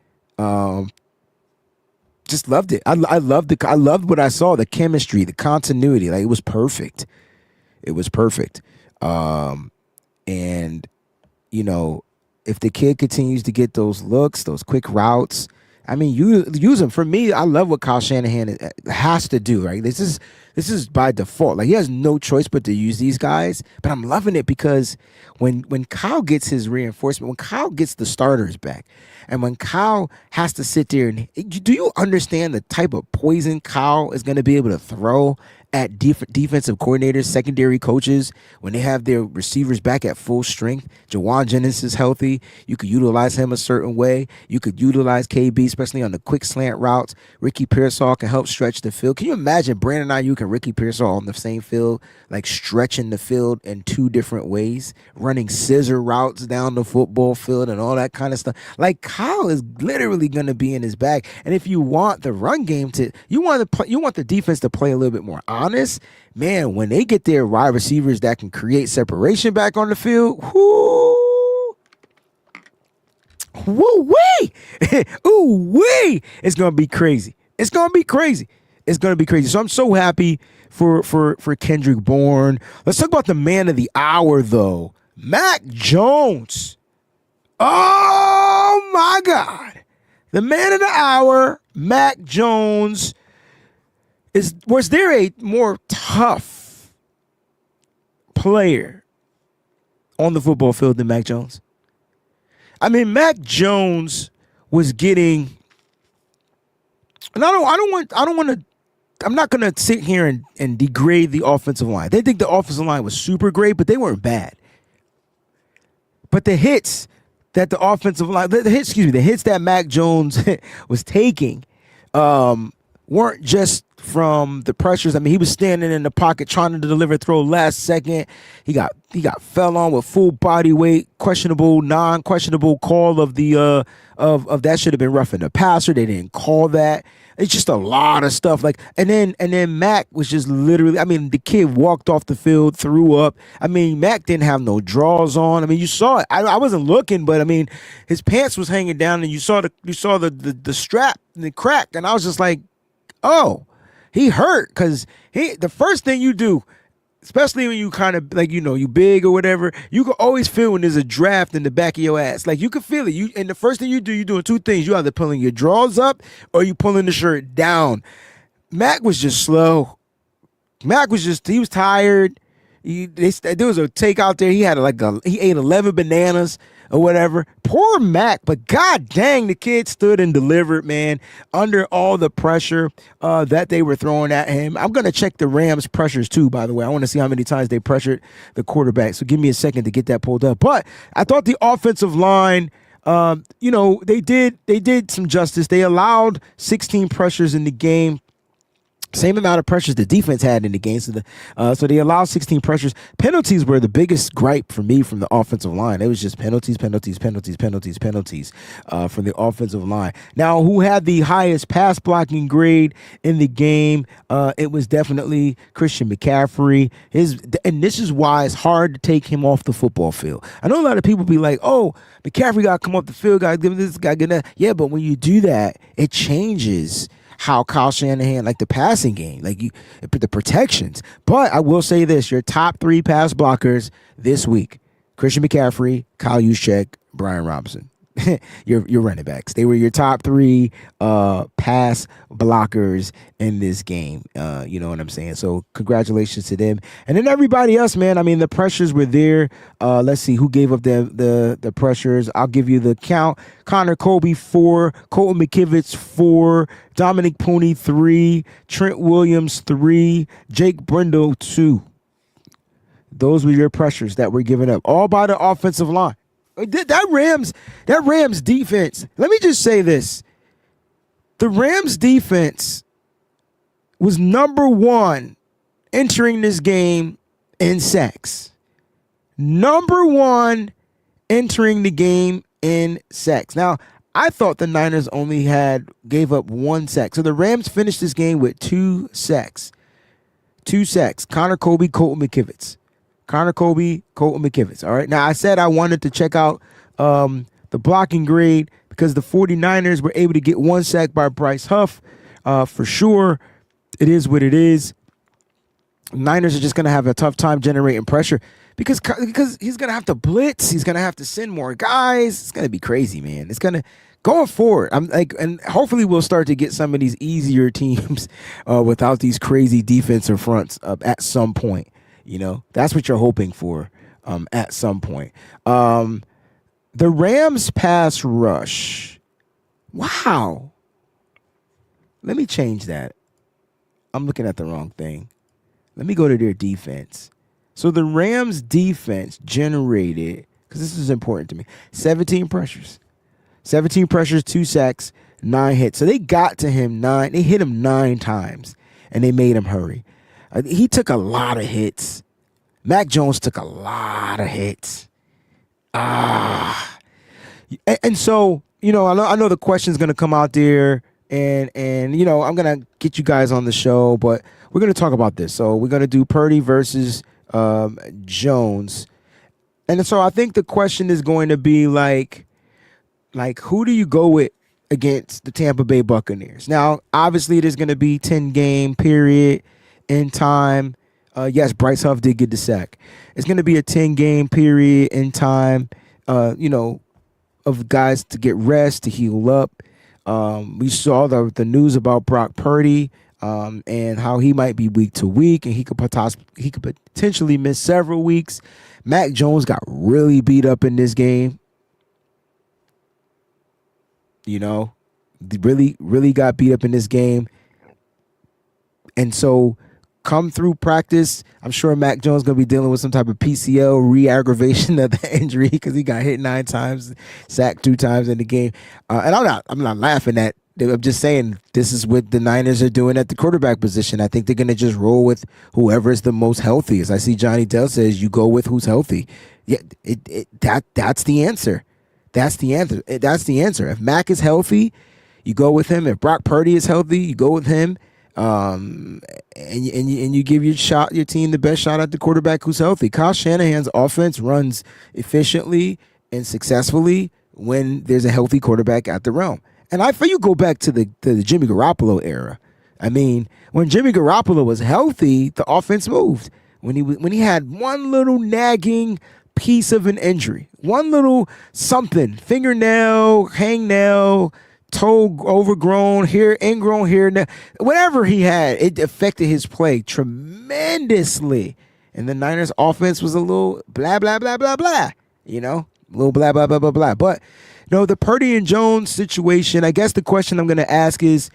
Just loved it. I loved what I saw, the chemistry, the continuity. Like it was perfect. It was perfect. And you know, if the kid continues to get those looks, those quick routes, I mean, you use them. For me, I love what Kyle Shanahan has to do, right? This is by default. Like, he has no choice but to use these guys. But I'm loving it because when Kyle gets his reinforcement, when Kyle gets the starters back, and when Kyle has to sit there and do you understand the type of poison Kyle is going to be able to throw at defensive coordinators, secondary coaches, when they have their receivers back at full strength? Jawan Jennings is healthy. You could utilize him a certain way. You could utilize KB, especially on the quick slant routes. Ricky Pearsall can help stretch the field. Can you imagine Brandon Ayuk and Ricky Pearsall on the same field, like stretching the field in two different ways, running scissor routes down the football field and all that kind of stuff? Like, Kyle is literally going to be in his bag. And if you want the run game you want the defense to play a little bit more honest, man, when they get their wide receivers that can create separation back on the field, woo-wee, ooh-wee, it's going to be crazy. It's going to be crazy. It's going to be crazy. So I'm so happy for Kendrick Bourne. Let's talk about the man of the hour, though. Mac Jones. Oh, my God. The man of the hour, Mac Jones. Was there a more tough player on the football field than Mac Jones? I mean, Mac Jones was getting, and I'm not gonna sit here and degrade the offensive line. They think the offensive line was super great, but they weren't bad. But the hits that the offensive line, the hits that Mac Jones was taking, weren't just from the pressures. I mean, he was standing in the pocket trying to deliver a throw last second. He got fell on with full body weight, non-questionable call of the of that should have been roughing the passer. They didn't call that. It's just a lot of stuff. Like, and then Mac was just literally, I mean, the kid walked off the field, threw up. I mean, Mac didn't have no drawers on. I mean, you saw it. I wasn't looking, but I mean, his pants was hanging down, and you saw the strap and the crack, and I was just like, oh, he hurt. Because the first thing you do, especially when you kind of like, you big or whatever, you can always feel when there's a draft in the back of your ass. Like, you can feel it. And the first thing you're doing two things. You either pulling your drawers up or you pulling the shirt down. Mac was just slow. He was tired. There was a take out there. He ate 11 bananas or whatever. Poor Mac, but god dang, the kid stood and delivered, man, under all the pressure that they were throwing at him. I'm going to check the Rams' pressures too, by the way. I want to see how many times they pressured the quarterback. So give me a second to get that pulled up. But I thought the offensive line, they did some justice. They allowed 16 pressures in the game. Same amount of pressures the defense had in the game. So they allowed 16 pressures. Penalties were the biggest gripe for me from the offensive line. It was just penalties from the offensive line. Now, who had the highest pass blocking grade in the game? It was definitely Christian McCaffrey. And this is why it's hard to take him off the football field. I know a lot of people be like, oh, McCaffrey got to come off the field, got to give this guy, yeah, but when you do that, it changes how Kyle Shanahan, like the passing game, like the protections. But I will say this, your top three pass blockers this week: Christian McCaffrey, Kyle Juszczyk, Brian Robinson. your running backs. They were your top three pass blockers in this game. You know what I'm saying? So congratulations to them. And then everybody else, man. I mean, the pressures were there. Let's see who gave up the pressures. I'll give you the count. Connor Colby 4, Colton McKivitz 4, Dominic Pooney 3, Trent Williams 3, Jake Brindle 2. Those were your pressures that were given up, all by the offensive line. That Rams defense, let me just say this. The Rams defense was number one entering this game in sacks. Number one entering the game in sacks. Now, I thought the Niners only gave up 1 sack. So the Rams finished this game with 2 sacks. 2 sacks. Connor Colby, Colton McKivitz. Connor Colby, Colton McKivitz. All right. Now, I said I wanted to check out the blocking grade because the 49ers were able to get 1 sack by Bryce Huff. For sure, it is what it is. Niners are just going to have a tough time generating pressure because he's gonna have to blitz. He's gonna have to send more guys. It's gonna be crazy, man. It's gonna going forward. I'm like, and hopefully we'll start to get some of these easier teams without these crazy defensive fronts at some point. You know, that's what you're hoping for at some point. The Rams pass rush. Wow. Let me change that. I'm looking at the wrong thing. Let me go to their defense. So the Rams defense generated, because this is important to me, 17 pressures. 17 pressures, 2 sacks, 9 hits. So they got to him 9. They hit him 9 times, and they made him hurry. He took a lot of hits. Mac Jones took a lot of hits. And so, you know, I know the question's going to come out there, and you know, I'm going to get you guys on the show, but we're going to talk about this. So we're going to do Purdy versus Jones. And so I think the question is going to be like who do you go with against the Tampa Bay Buccaneers? Now, obviously, there's going to be 10-game period in time. Yes, Bryce Huff did get the sack. It's going to be a 10-game period in time, you know, of guys to get rest, to heal up. We saw the news about Brock Purdy and how he might be week to week, and he could potentially miss several weeks. Mac Jones got really beat up in this game. You know, really, really got beat up in this game. And so come through practice, I'm sure Mac Jones is going to be dealing with some type of PCL re-aggravation of the injury because he got hit 9 times, sacked 2 times in the game. And I'm not laughing at. I'm just saying this is what the Niners are doing at the quarterback position. I think they're going to just roll with whoever is the most healthy. As I see Johnny Dell says, you go with who's healthy. Yeah, that's the answer. That's the answer. That's the answer. If Mac is healthy, you go with him. If Brock Purdy is healthy, you go with him. And you give your team the best shot at the quarterback who's healthy. Kyle Shanahan's offense runs efficiently and successfully when there's a healthy quarterback at the realm. And I feel you go back to the Jimmy Garoppolo era. I mean, when Jimmy Garoppolo was healthy, the offense moved. When he had one little nagging piece of an injury, one little something, fingernail, hangnail, toe overgrown here, ingrown here, whatever he had, it affected his play tremendously. And the Niners offense was a little blah, blah, blah, blah, blah, you know, a little blah, blah, blah, blah, blah. But, you know, the Purdy and Jones situation, I guess the question I'm going to ask is,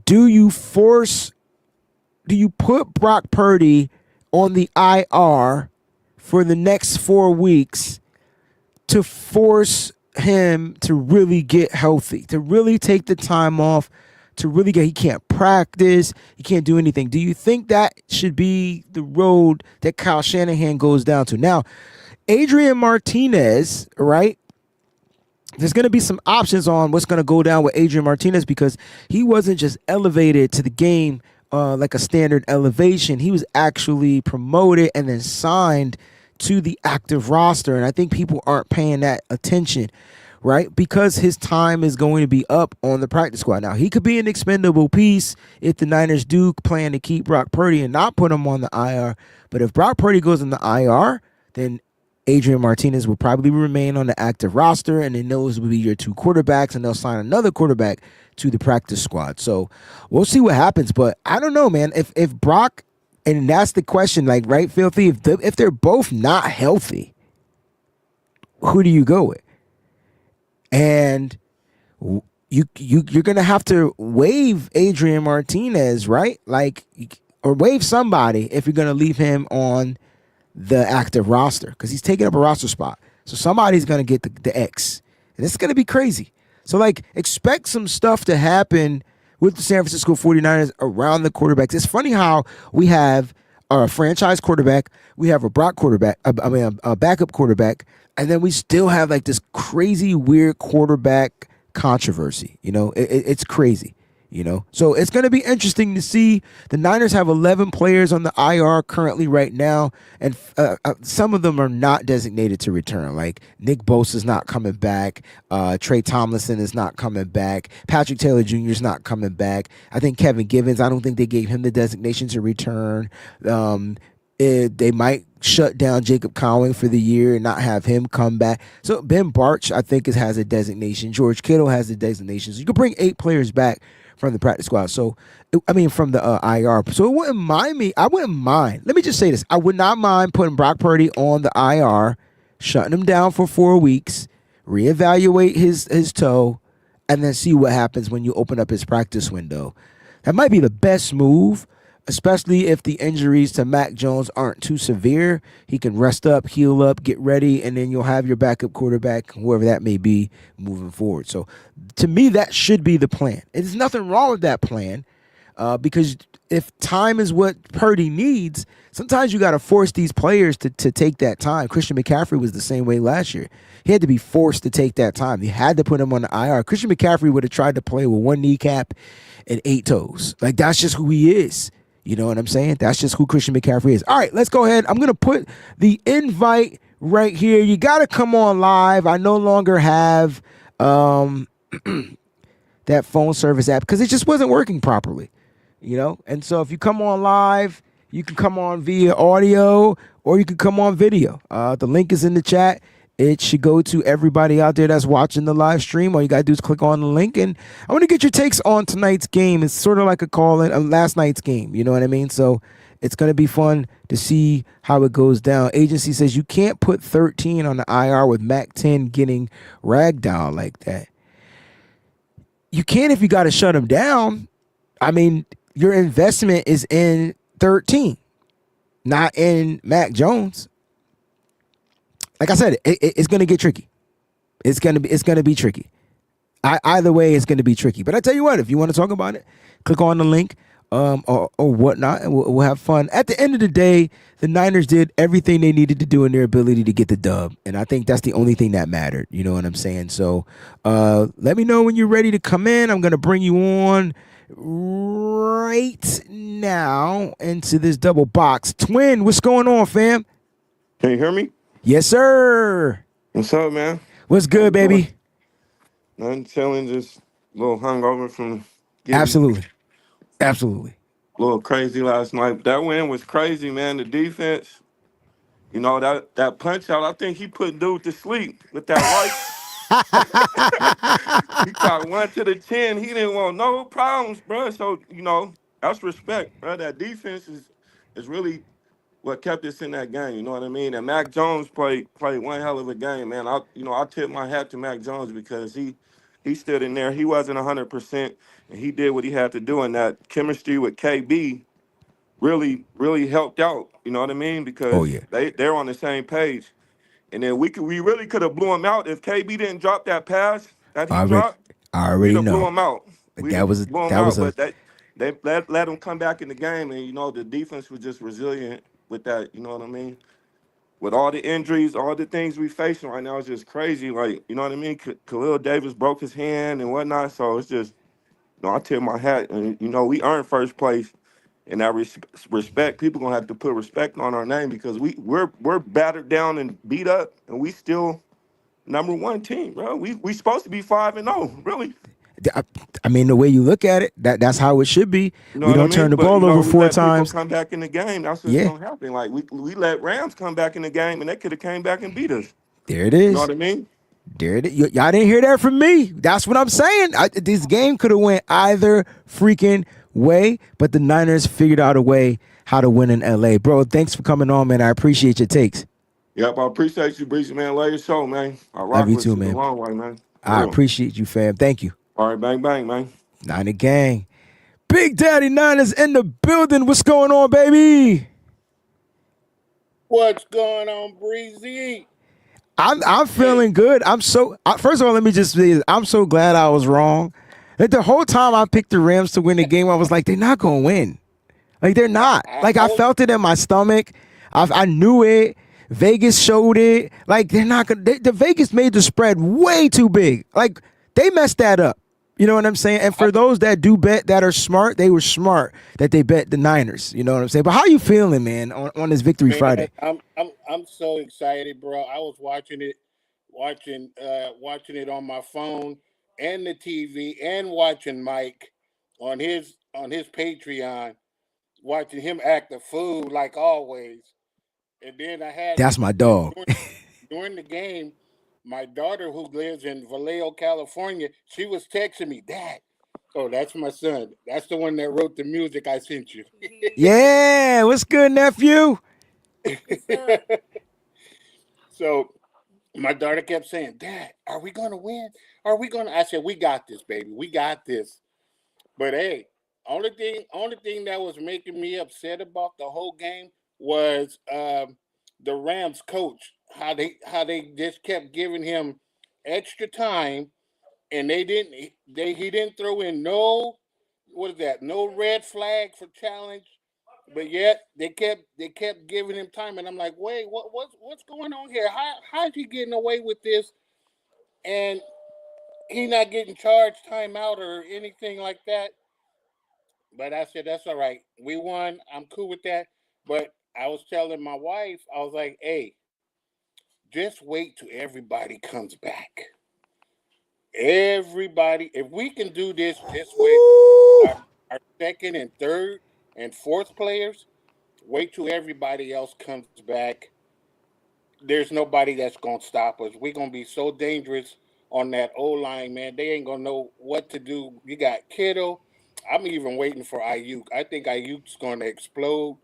do you put Brock Purdy on the IR for the next 4 weeks to force him to really get healthy, to really take the time off, to really he can't practice, he can't do anything? Do you think that should be the road that Kyle Shanahan goes down to? Now, Adrian Martinez, right? There's going to be some options on what's going to go down with Adrian Martinez because he wasn't just elevated to the game like a standard elevation. He was actually promoted and then signed to the active roster, and I think people aren't paying that attention, right? Because his time is going to be up on the practice squad. Now, he could be an expendable piece if the Niners do plan to keep Brock Purdy and not put him on the IR. But if Brock Purdy goes on the IR, then Adrian Martinez will probably remain on the active roster, and then those will be your 2 quarterbacks, and they'll sign another quarterback to the practice squad. So we'll see what happens. But I don't know, man. If Brock, and that's the question, like, right, Filthy? If they're both not healthy, who do you go with? And you're gonna have to waive Adrian Martinez, right? Like, or waive somebody if you're gonna leave him on the active roster because he's taking up a roster spot. So somebody's gonna get the X, and it's gonna be crazy. So, like, expect some stuff to happen with the San Francisco 49ers around the quarterbacks. It's funny how we have a franchise quarterback, we have a Brock quarterback, a backup quarterback, and then we still have like this crazy, weird quarterback controversy. You know, it's crazy. You know, so it's going to be interesting to see. The Niners have 11 players on the IR currently right now, and some of them are not designated to return. Like Nick Bosa's not coming back. Trey Tomlinson is not coming back. Patrick Taylor Jr. is not coming back. I think Kevin Givens, I don't think they gave him the designation to return. They might shut down Jacob Cowing for the year and not have him come back. So Ben Barch, I think, has a designation. George Kittle has a designation. So you could bring 8 players back from the practice squad. So, from the IR. So it wouldn't mind me. I wouldn't mind. Let me just say this. I would not mind putting Brock Purdy on the IR, shutting him down for 4 weeks, reevaluate his toe, and then see what happens when you open up his practice window. That might be the best move, especially if the injuries to Mac Jones aren't too severe. He can rest up, heal up, get ready, and then you'll have your backup quarterback, whoever that may be, moving forward. So to me, that should be the plan. There's nothing wrong with that plan, because if time is what Purdy needs, sometimes you got to force these players to take that time. Christian McCaffrey was the same way last year. He had to be forced to take that time. You had to put him on the IR. Christian McCaffrey would have tried to play with 1 kneecap and 8 toes. Like, that's just who he is. You know what I'm saying? That's just who Christian McCaffrey is. All right, let's go ahead. I'm going to put the invite right here. You got to come on live. I no longer have that phone service app because it just wasn't working properly. And so if you come on live, you can come on via audio or you can come on video. The link is in the chat. It should go to everybody out there that's watching the live stream. All you got to do is click on the link. And I want to get your takes on tonight's game. It's sort of like a call-in of last night's game. You know what I mean? So it's going to be fun to see how it goes down. Agency says you can't put 13 on the IR with Mac 10 getting ragdoll like that. You can if you got to shut him down. I mean, your investment is in 13, not in Mac Jones. Like I said, it's going to get tricky. It's going to be tricky. Either way, it's going to be tricky. But I tell you what, if you want to talk about it, click on the link or whatnot, and we'll have fun. At the end of the day, the Niners did everything they needed to do in their ability to get the dub, and I think that's the only thing that mattered. You know what I'm saying? So let me know when you're ready to come in. I'm going to bring you on right now into this double box. Twin, what's going on, fam? Can you hear me? Yes, sir. What's up, man? What's good, baby? Nothing chilling, just a little hungover from getting Absolutely. a little crazy last night. That win was crazy, man. The defense, that punch out, I think he put dude to sleep with that right. He caught 1 to the 10. He didn't want no problems, bro. So, that's respect, bro. That defense is really what kept us in that game, you know what I mean? And Mac Jones played one hell of a game, man. I tip my hat to Mac Jones because he stood in there. He wasn't 100%, and he did what he had to do. And that chemistry with KB really, really helped out. You know what I mean? Because they're on the same page. And then we really could have blew him out if KB didn't drop that pass that he dropped. I We'd already have blew know. him out. But They let him come back in the game, and the defense was just resilient with that. You know what I mean? With all the injuries, all the things we facing right now, it's just crazy. Like, you know what I mean? Khalil Davis broke his hand and whatnot, so it's just, I tip my hat, and we earned first place. In that respect, people gonna have to put respect on our name because we're battered down and beat up, and we still #1 team, bro. We supposed to be 5-0, really. I mean, the way you look at it, that's how it should be. You know we what don't I mean? turn the But, ball over we 4 let times. People come back in the game. That's what's gonna happen. Like we let Rams come back in the game, and they could have came back and beat us. There it is. You know what I mean? There it is. Y'all didn't hear that from me. That's what I'm saying. This game could have went either freaking way, but the Niners figured out a way how to win in LA. Bro, thanks for coming on, man. I appreciate your takes. Yep, I appreciate you, Breezy, man. Love your show, man. I rock Love you with too, you man. the long way, man. I appreciate you, fam. Thank you. All right, bang, bang, man. Niner gang. Big Daddy Niners in the building. What's going on, baby? What's going on, Breezy? I'm feeling good. First of all, let me just say, I'm so glad I was wrong. Like, the whole time I picked the Rams to win the game, I was like, they're not going to win. Like, they're not. Like, I felt it in my stomach. I knew it. Vegas showed it. Like, they're not going to. The Vegas made the spread way too big. Like, they messed that up. You know what I'm saying? And for those that do bet, that are smart, they were smart that they bet the Niners. You know what I'm saying? But how you feeling, man, on this Victory Friday? I'm so excited, bro. I was watching it on my phone and the TV, and watching Mike on his Patreon. watching him act a fool like always. And then I had That's my dog. during the game, my daughter who lives in Vallejo, California, she was texting me, Dad. Oh, that's my son. That's the one that wrote the music I sent you. Yeah, what's good, nephew? So my daughter kept saying, Dad, are we gonna win? Are we gonna? I said, we got this, baby. We got this. But hey, only thing that was making me upset about the whole game was the Rams coach. How they just kept giving him extra time, and he didn't throw in no, what is that, no red flag for challenge, but yet they kept giving him time, and I'm like, wait, what's going on here? How's he getting away with this, and he not getting charged timeout or anything like that? But I said, that's all right. We won. I'm cool with that. But I was telling my wife, I was like, hey, just wait till everybody comes back. Everybody, if we can do this just with our second and third and fourth players, wait till everybody else comes back. There's nobody that's going to stop us. We're going to be so dangerous on that O-line, man. They ain't going to know what to do. You got Kittle. I'm even waiting for Ayuk. I think Ayuk's going to explode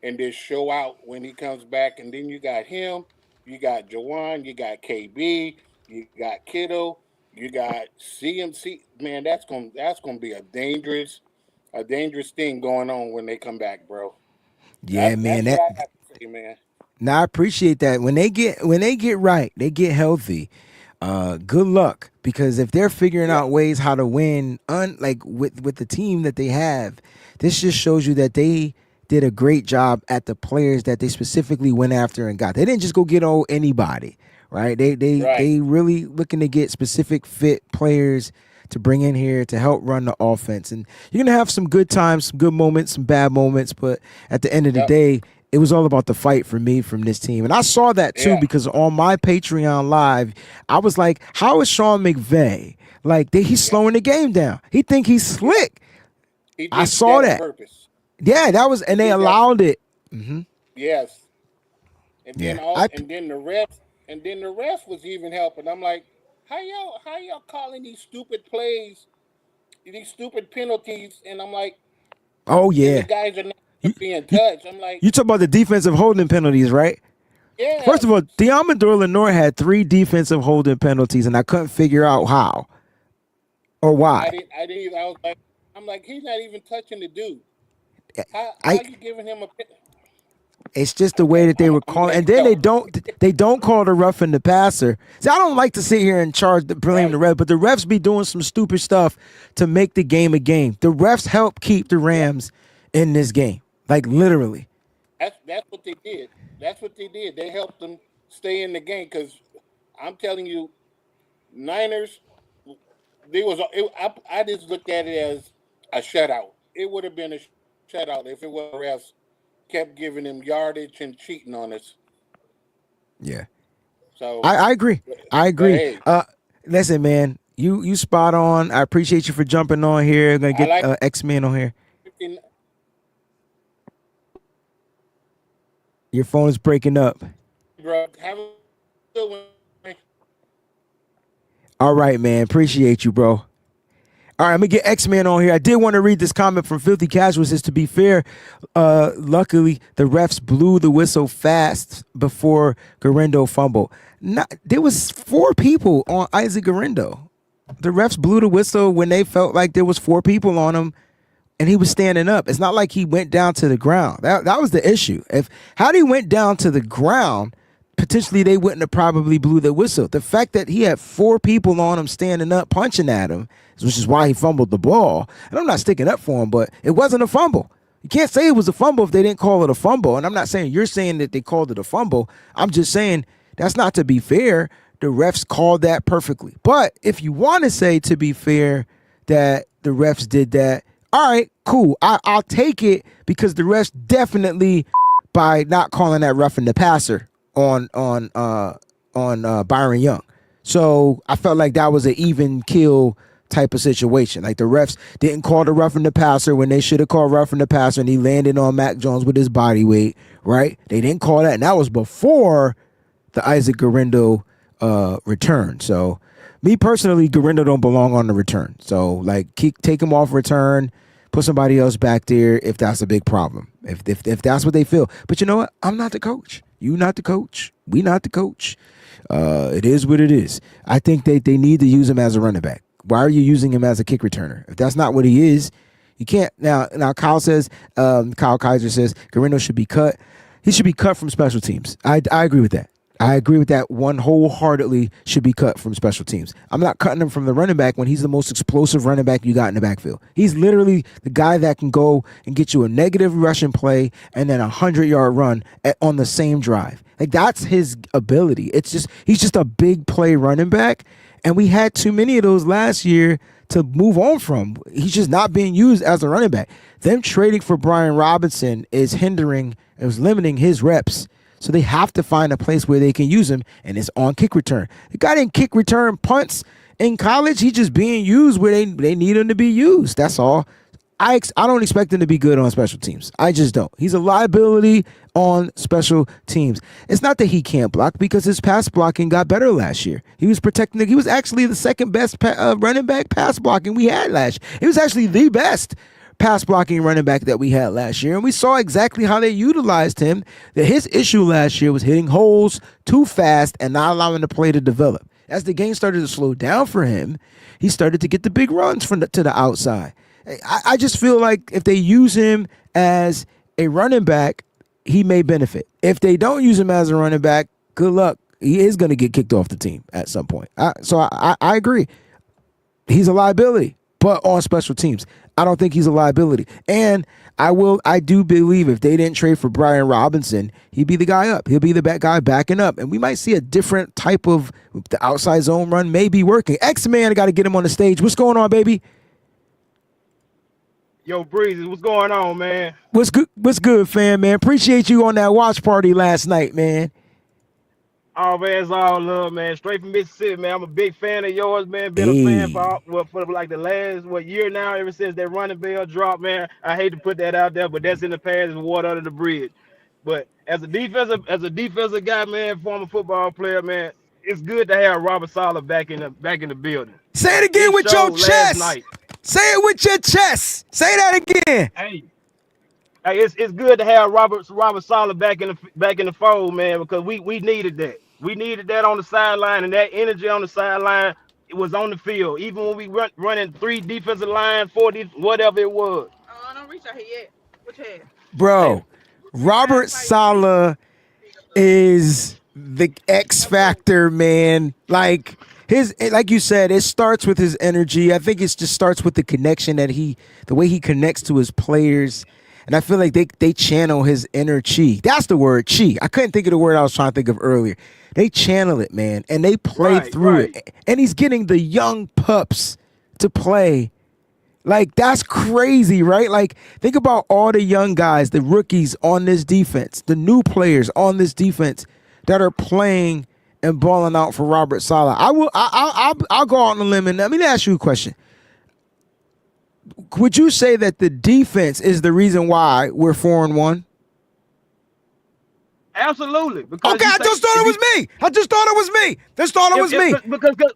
and just show out when he comes back. And then you got him. You got Jawan. You got KB. You got Kittle. You got CMC. Man, that's gonna be a dangerous thing going on when they come back, bro. Yeah, man. That's what I have to say, man. Now I appreciate that. When they get right, they get healthy. Good luck, because if they're figuring out ways how to win, like with the team that they have, this just shows you that they did a great job at the players that they specifically went after and got. They didn't just go get anybody, right? They really looking to get specific fit players to bring in here to help run the offense. And you're gonna have some good times, some good moments, some bad moments, but at the end of the day, it was all about the fight for me from this team. And I saw that too, because on my Patreon live, I was like, how is Sean McVay? Like, he's slowing the game down. He think he's slick. I saw that. On purpose. Yeah, that was, and they allowed it. Mm-hmm. Yes. And then the ref was even helping. I'm like, how y'all calling these stupid plays, these stupid penalties? And I'm like, oh yeah, the guys are not being touched. I'm like, you talk about the defensive holding penalties, right? Yeah. First of all, Deommodore Lenoir had 3 defensive holding penalties, and I couldn't figure out how or why. I didn't. I'm like, he's not even touching the dude. How are you giving him a? It's just the way that they were calling, and then they don't call the roughing the passer. See, I don't like to sit here and blame the refs, but the refs be doing some stupid stuff to make the game a game. The refs help keep the Rams in this game, like literally. That's what they did. That's what they did. They helped them stay in the game, because I'm telling you, Niners. I just looked at it as a shutout. It would have been a shutout if it was refs kept giving him yardage and cheating on us. Yeah. So I agree. Hey. Listen, man, you spot on. I appreciate you for jumping on here. I'm gonna get X-Men on here. Your phone is breaking up. Bro, have a good one. All right, man. Appreciate you, bro. All right, I'm going to get X-Men on here. I did want to read this comment from Filthy Casual. It says, to be fair, luckily, the refs blew the whistle fast before Garendo fumbled. There was 4 people on Isaac Garendo. The refs blew the whistle when they felt like there was 4 people on him, and he was standing up. It's not like he went down to the ground. That was the issue. Had he went down to the ground, potentially they wouldn't have probably blew the whistle. The fact that he had 4 people on him standing up, punching at him, which is why he fumbled the ball. And I'm not sticking up for him, but it wasn't a fumble. You can't say it was a fumble if they didn't call it a fumble. And I'm not saying you're saying that they called it a fumble. I'm just saying that's not to be fair. The refs called that perfectly. But if you want to say, to be fair, that the refs did that, all right, cool. I'll take it, because the refs definitely, by not calling that roughing the passer on Byron Young. So I felt like that was an even kill type of situation. Like the refs didn't call the roughing the passer when they should have called roughing the passer, and he landed on Mac Jones with his body weight, right? They didn't call that, and that was before the Isaac Guerendo return. So me personally, Guerendo don't belong on the return. So like take him off return, put somebody else back there if that's a big problem. If that's what they feel. But you know what? I'm not the coach. You not the coach. We not the coach. It is what it is. I think they need to use him as a running back. Why are you using him as a kick returner? If that's not what he is, you can't. Now Kyle Kaiser says Guerendo should be cut. He should be cut from special teams. I agree with that. I agree with that. One wholeheartedly should be cut from special teams. I'm not cutting him from the running back when he's the most explosive running back you got in the backfield. He's literally the guy that can go and get you a negative rushing play and then a 100-yard run on the same drive. Like that's his ability. He's just a big play running back, and we had too many of those last year to move on from. He's just not being used as a running back. Them trading for Brian Robinson is limiting his reps. So they have to find a place where they can use him, and it's on kick return. The guy didn't kick return punts in college. He's just being used where they need him to be used. That's all. I don't expect him to be good on special teams. I just don't. He's a liability on special teams. It's not that he can't block, because his pass blocking got better last year. He was protecting. He was actually the second best running back pass blocking we had last year. He was actually the best pass blocking running back that we had last year, and we saw exactly how they utilized him. That his issue last year was hitting holes too fast and not allowing the play to develop. As the game started to slow down for him, he started to get the big runs to the outside. I just feel like if they use him as a running back, he may benefit. If they don't use him as a running back, good luck. He is going to get kicked off the team at some point. So I agree. He's a liability, but on special teams, I don't think he's a liability. And I do believe if they didn't trade for Brian Robinson, he'd be the guy up. He'll be the guy backing up. And we might see a different type of the outside zone run may be working. X-Man, I got to get him on the stage. What's going on, baby? Yo, Breezy, what's going on, man? What's good, fam, man? Appreciate you on that watch party last night, man. Oh, man, it's all love, man. Straight from Mississippi, man. I'm a big fan of yours, man. Been a fan for like the last year now, ever since that running bell dropped, man. I hate to put that out there, but that's in the past. It's water under the bridge. But as a defensive guy, man, former football player, man, it's good to have Robert Saleh back in the building. Say it again with your chest. Say it with your chest. Say that again. Hey, it's good to have Robert Saleh back in the fold, man, because we needed that. We needed that on the sideline, and that energy on the sideline, it was on the field. Even when we running 3 defensive lines, 4 whatever it was. I don't reach out here yet. Which hand? Bro, Robert Saleh is the X factor, man. Like you said, it starts with his energy. I think it just starts with the connection the way he connects to his players. And I feel like they channel his inner chi. That's the word, chi. I couldn't think of the word I was trying to think of earlier. They channel it, man, and they play through it. And he's getting the young pups to play. Like, that's crazy, right? Like, think about all the young guys, the rookies on this defense, the new players on this defense that are playing and balling out for Robert Saleh. I'll go out on a limb, and let me ask you a question. Would you say that the defense is the reason why we're 4-1? Absolutely. Okay, I just thought it was me.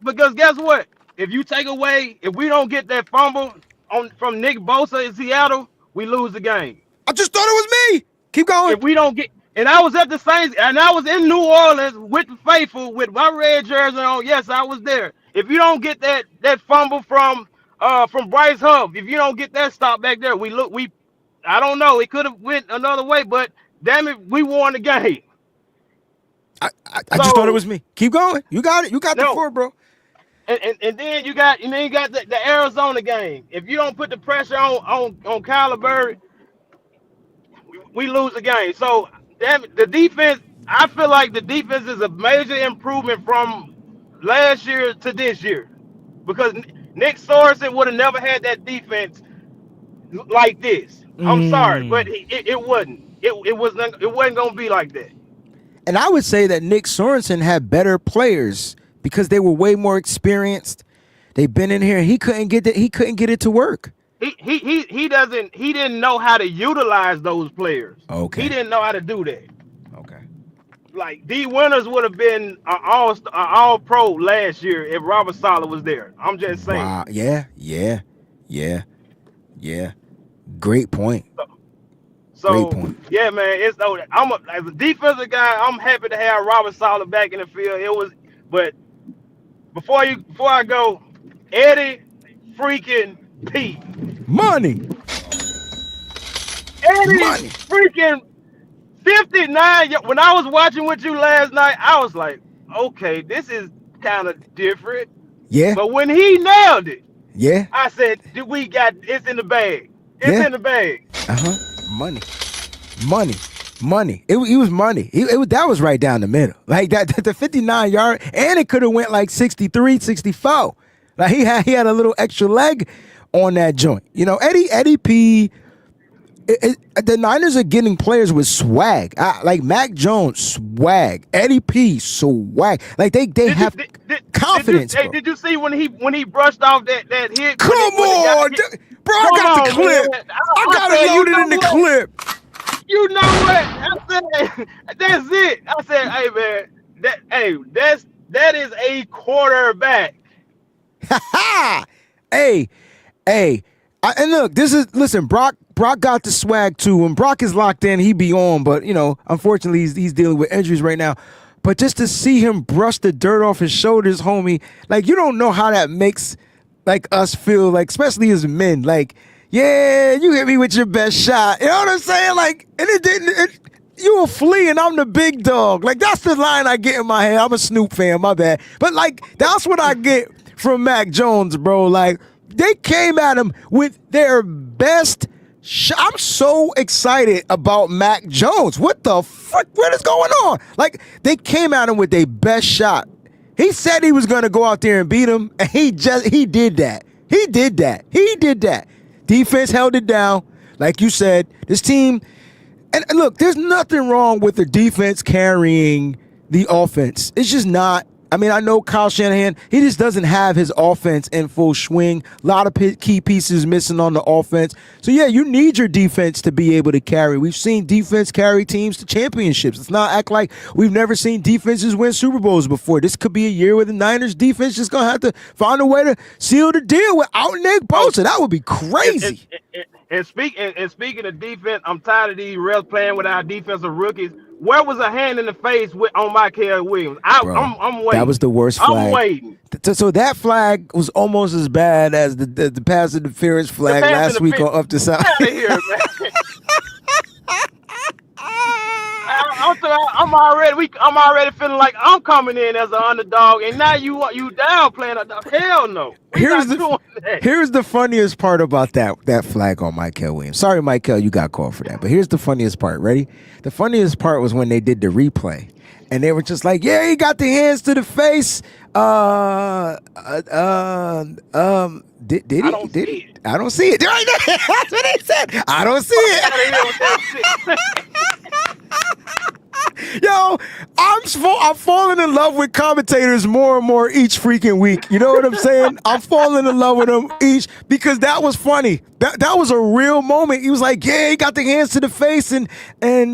Because guess what? If we don't get that fumble from Nick Bosa in Seattle, we lose the game. I just thought it was me. Keep going. If we don't get, and I was at the Saints, and I was in New Orleans with the faithful with my red jersey on. Yes, I was there. If you don't get that fumble from Bryce Hubb, if you don't get that stop back there, I don't know. It could have went another way, but damn it, we won the game. I just thought it was me. Keep going. You got it. You got the 4, bro. And then you got the Arizona game. If you don't put the pressure on Kyler Murray, we lose the game. So damn it, the defense. I feel like the defense is a major improvement from last year to this year, because Nick Sorensen would have never had that defense like this. I'm sorry, but it wasn't. It wasn't going to be like that. And I would say that Nick Sorensen had better players because they were way more experienced. They've been in here. He couldn't get it to work. He didn't know how to utilize those players. Okay. He didn't know how to do that. Okay. Like D Winters would have been an all pro last year if Robert Saleh was there. I'm just saying. Wow. Yeah. Great point. So Great point. yeah, man, as a defensive guy, I'm happy to have Robert Saleh back in the field. But before I go, Eddie freaking P. Money. Eddie freaking 59. When I was watching with you last night, I was like, okay, this is kind of different. Yeah. But when he nailed it, Yeah. I said, it's in the bag. It's in the bag. Money. It was money. That was right down the middle. Like that the 59-yard, and it could have went like 63, 64. Like he had a little extra leg on that joint. You know, Eddie P. The Niners are getting players with swag. Like Mac Jones, swag. Eddie P, swag. Like they have confidence. Did you see when he brushed off that hit? Come on, bro! I got the clip. I got it loaded in the clip. You know what? I said that's it. I said, hey man, that is a quarterback. Hey. And look, listen, Brock got the swag too. When Brock is locked in, he be on. But, you know, unfortunately, he's dealing with injuries right now. But just to see him brush the dirt off his shoulders, homie, like, you don't know how that makes, like, us feel, like, especially as men. Like, yeah, you hit me with your best shot. You know what I'm saying? Like, and it didn't. You a flea and I'm the big dog. Like, that's the line I get in my head. I'm a Snoop fan, my bad. But, like, that's what I get from Mac Jones, bro. Like, they came at him with their best shot. I'm so excited about Mac Jones. What the fuck? What is going on? Like, they came at him with their best shot. He said he was going to go out there and beat him, and he did that. He did that. Defense held it down. Like you said, this team, and look, there's nothing wrong with the defense carrying the offense. It's just not. I mean, I know Kyle Shanahan, he just doesn't have his offense in full swing. A lot of key pieces missing on the offense. So, yeah, you need your defense to be able to carry. We've seen defense carry teams to championships. Let's not act like we've never seen defenses win Super Bowls before. This could be a year where the Niners defense just going to have to find a way to seal the deal without Nick Bosa. That would be crazy. And speaking of defense, I'm tired of these refs playing with our defensive rookies. Where was a hand in the face on Michael Williams? I'm waiting. That was the worst flag. I'm waiting. So that flag was almost as bad as the pass interference flag last week on Up the Side. Get out of here, man. I'm already feeling like I'm coming in as an underdog, and now you down playing a dog. Hell no. Here's the funniest part about that flag on Michael Williams. Sorry, Michael, you got called for that. But here's the funniest part. Ready? The funniest part was when they did the replay, and they were just like, "Yeah, he got the hands to the face." Did he? Did he? I don't see it. That's what they said. I don't see it. Yo, I'm falling in love with commentators more and more each freaking week. You know what I'm saying? I'm falling in love with them each because that was funny. That was a real moment. He was like, "Yeah, he got the hands to the face," and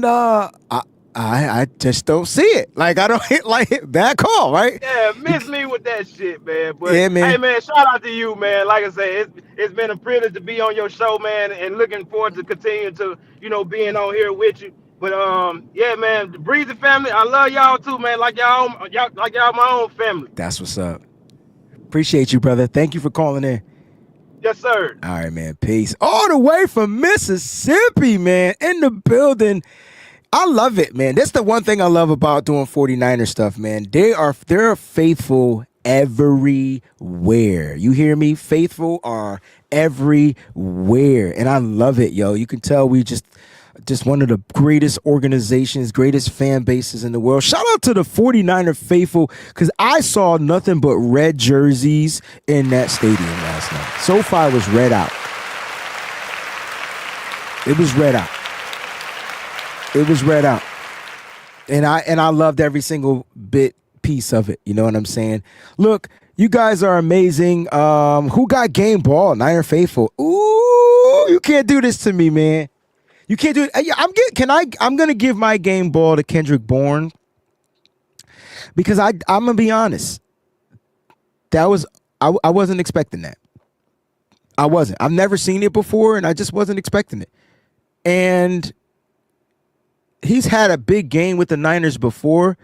I just don't see it. Like, I don't hit bad call, right? Yeah, miss me with that shit, man. But yeah, man. Hey, man, shout out to you, man. Like I said, it's been a privilege to be on your show, man, and looking forward to continuing to, being on here with you. But yeah, man, the Breezy family, I love y'all too, man. Like y'all my own family. That's what's up. Appreciate you, brother. Thank you for calling in. Yes, sir. All right, man. Peace. All the way from Mississippi, man, in the building. I love it, man. That's the one thing I love about doing 49er stuff, man. They're faithful everywhere. You hear me? Faithful are everywhere. And I love it, yo. You can tell we just one of the greatest organizations, greatest fan bases in the world. Shout out to the 49er faithful, because I saw nothing but red jerseys in that stadium last night. SoFi was red out. It was red out. It was red out. And I loved every single piece of it. You know what I'm saying? Look, You guys are amazing. Who got game ball? Niner faithful. Ooh, you can't do this to me, man. You can't do it. I'm gonna give my game ball to Kendrick Bourne because I'm gonna be honest. I wasn't expecting that. I wasn't. I've never seen it before, and I just wasn't expecting it. And he's had a big game with the Niners before,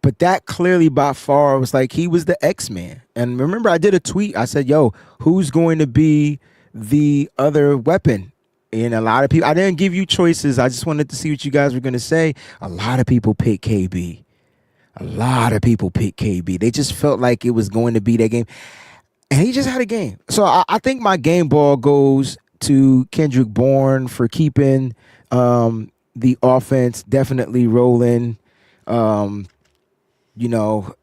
but that clearly by far was like he was the X-Man. And remember, I did a tweet. I said, yo, who's going to be the other weapon? And a lot of people, I didn't give you choices. I just wanted to see what you guys were going to say. A lot of people picked KB. A lot of people picked KB. They just felt like it was going to be that game. And he just had a game. So I think my game ball goes to Kendrick Bourne for keeping the offense definitely rolling. You know,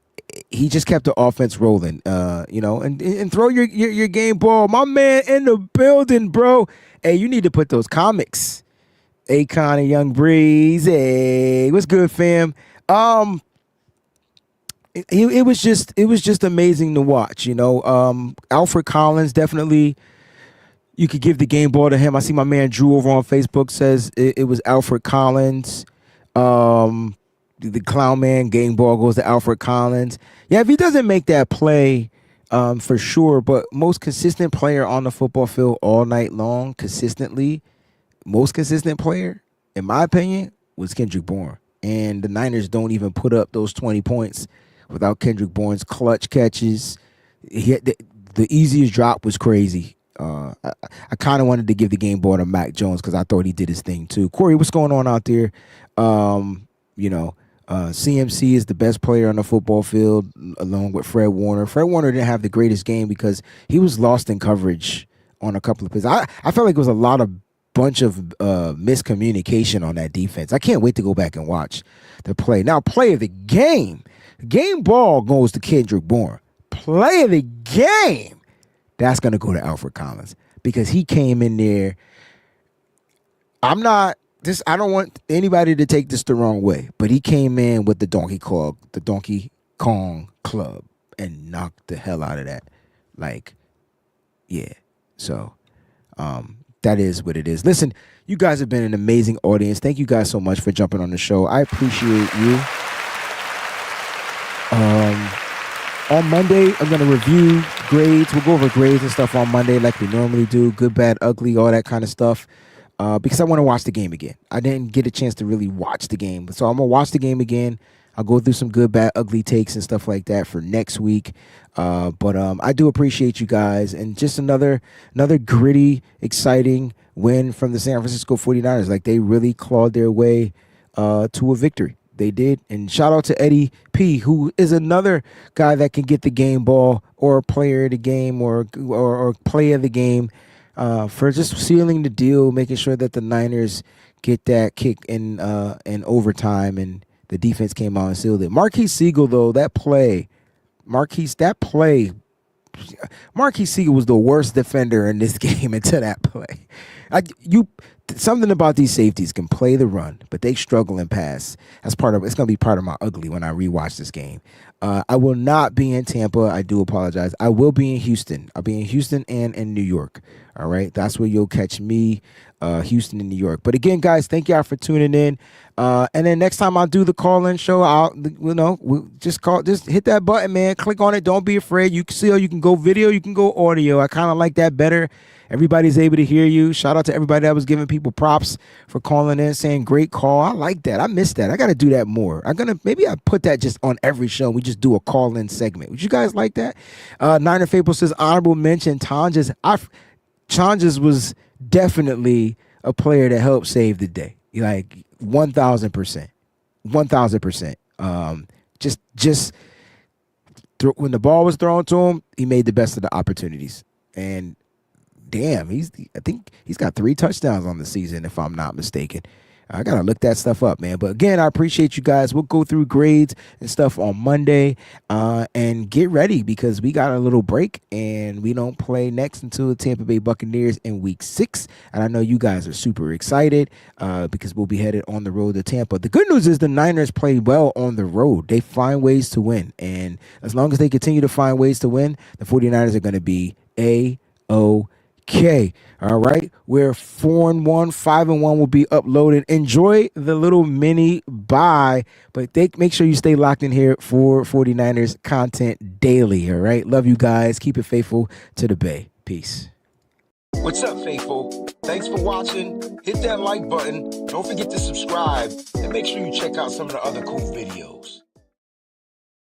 he just kept the offense rolling. You know, and throw your game ball. My man in the building, bro. Hey, you need to put those comics. Akon and Young Breeze. Hey, what's good, fam? It was just amazing to watch, you know. Alfred Collins, definitely you could give the game ball to him. I see my man Drew over on Facebook says it was Alfred Collins. The clown man game ball goes to Alfred Collins. Yeah, if he doesn't make that play, for sure, but most consistent player on the football field all night long, consistently, most consistent player, in my opinion, was Kendrick Bourne. And the Niners don't even put up those 20 points without Kendrick Bourne's clutch catches. The easiest drop was crazy. I kind of wanted to give the game ball to Mac Jones because I thought he did his thing too. Corey, what's going on out there? You know, CMC is the best player on the football field along with Fred Warner. Fred Warner didn't have the greatest game because he was lost in coverage on a couple of plays. I felt like it was a bunch of miscommunication on that defense. I can't wait to go back and watch the play. Now, play of the game. Game ball goes to Kendrick Bourne. Play of the game, that's going to go to Alfred Collins because he came in there. I don't want anybody to take this the wrong way, but he came in with the Donkey Kong Club and knocked the hell out of that. Like, yeah. So, that is what it is. Listen, you guys have been an amazing audience. Thank you guys so much for jumping on the show. I appreciate you. On Monday, I'm going to review grades. We'll go over grades and stuff on Monday like we normally do. Good, bad, ugly, all that kind of stuff. Because I want to watch the game again. I didn't get a chance to really watch the game. So I'm going to watch the game again. I'll go through some good, bad, ugly takes and stuff like that for next week. But I do appreciate you guys. And just another gritty, exciting win from the San Francisco 49ers. Like, they really clawed their way to a victory. They did. And shout out to Eddie P., who is another guy that can get the game ball or player of the game or play of the game for just sealing the deal, making sure that the Niners get that kick in overtime, and the defense came out and sealed it. Marquise Siegel, though, Marquise Siegel was the worst defender in this game until that play. Something about these safeties can play the run, but they struggle in pass. It's going to be part of my ugly when I rewatch this game. I will not be in Tampa. I do apologize. I will be in Houston. I'll be in Houston and in New York. All right. That's where you'll catch me, Houston and New York. But again, guys, thank y'all for tuning in. And then next time I do the call-in show, we'll just hit that button, man. Click on it. Don't be afraid. You can go video, you can go audio. I kind of like that better. Everybody's able to hear you. Shout out to everybody that was giving people props for calling in, saying great call. I like that. I miss that. I got to do that more. Maybe I put that just on every show. We just do a call-in segment. Would you guys like that? Niner Fable says honorable mention. Tonjes was definitely a player that helped save the day. Like 1,000%. 1,000%. When the ball was thrown to him, he made the best of the opportunities. And damn, I think he's got 3 touchdowns on the season, if I'm not mistaken. I got to look that stuff up, man. But again, I appreciate you guys. We'll go through grades and stuff on Monday, and get ready because we got a little break and we don't play next until the Tampa Bay Buccaneers in week 6. And I know you guys are super excited because we'll be headed on the road to Tampa. The good news is the Niners play well on the road. They find ways to win. And as long as they continue to find ways to win, the 49ers are going to be A-OK. All right. We're 4-1, 5-1 will be uploaded. Enjoy the little mini bye, but make sure you stay locked in here for 49ers content daily. All right. Love you guys. Keep it faithful to the Bay. Peace. What's up, faithful? Thanks for watching. Hit that like button. Don't forget to subscribe and make sure you check out some of the other cool videos.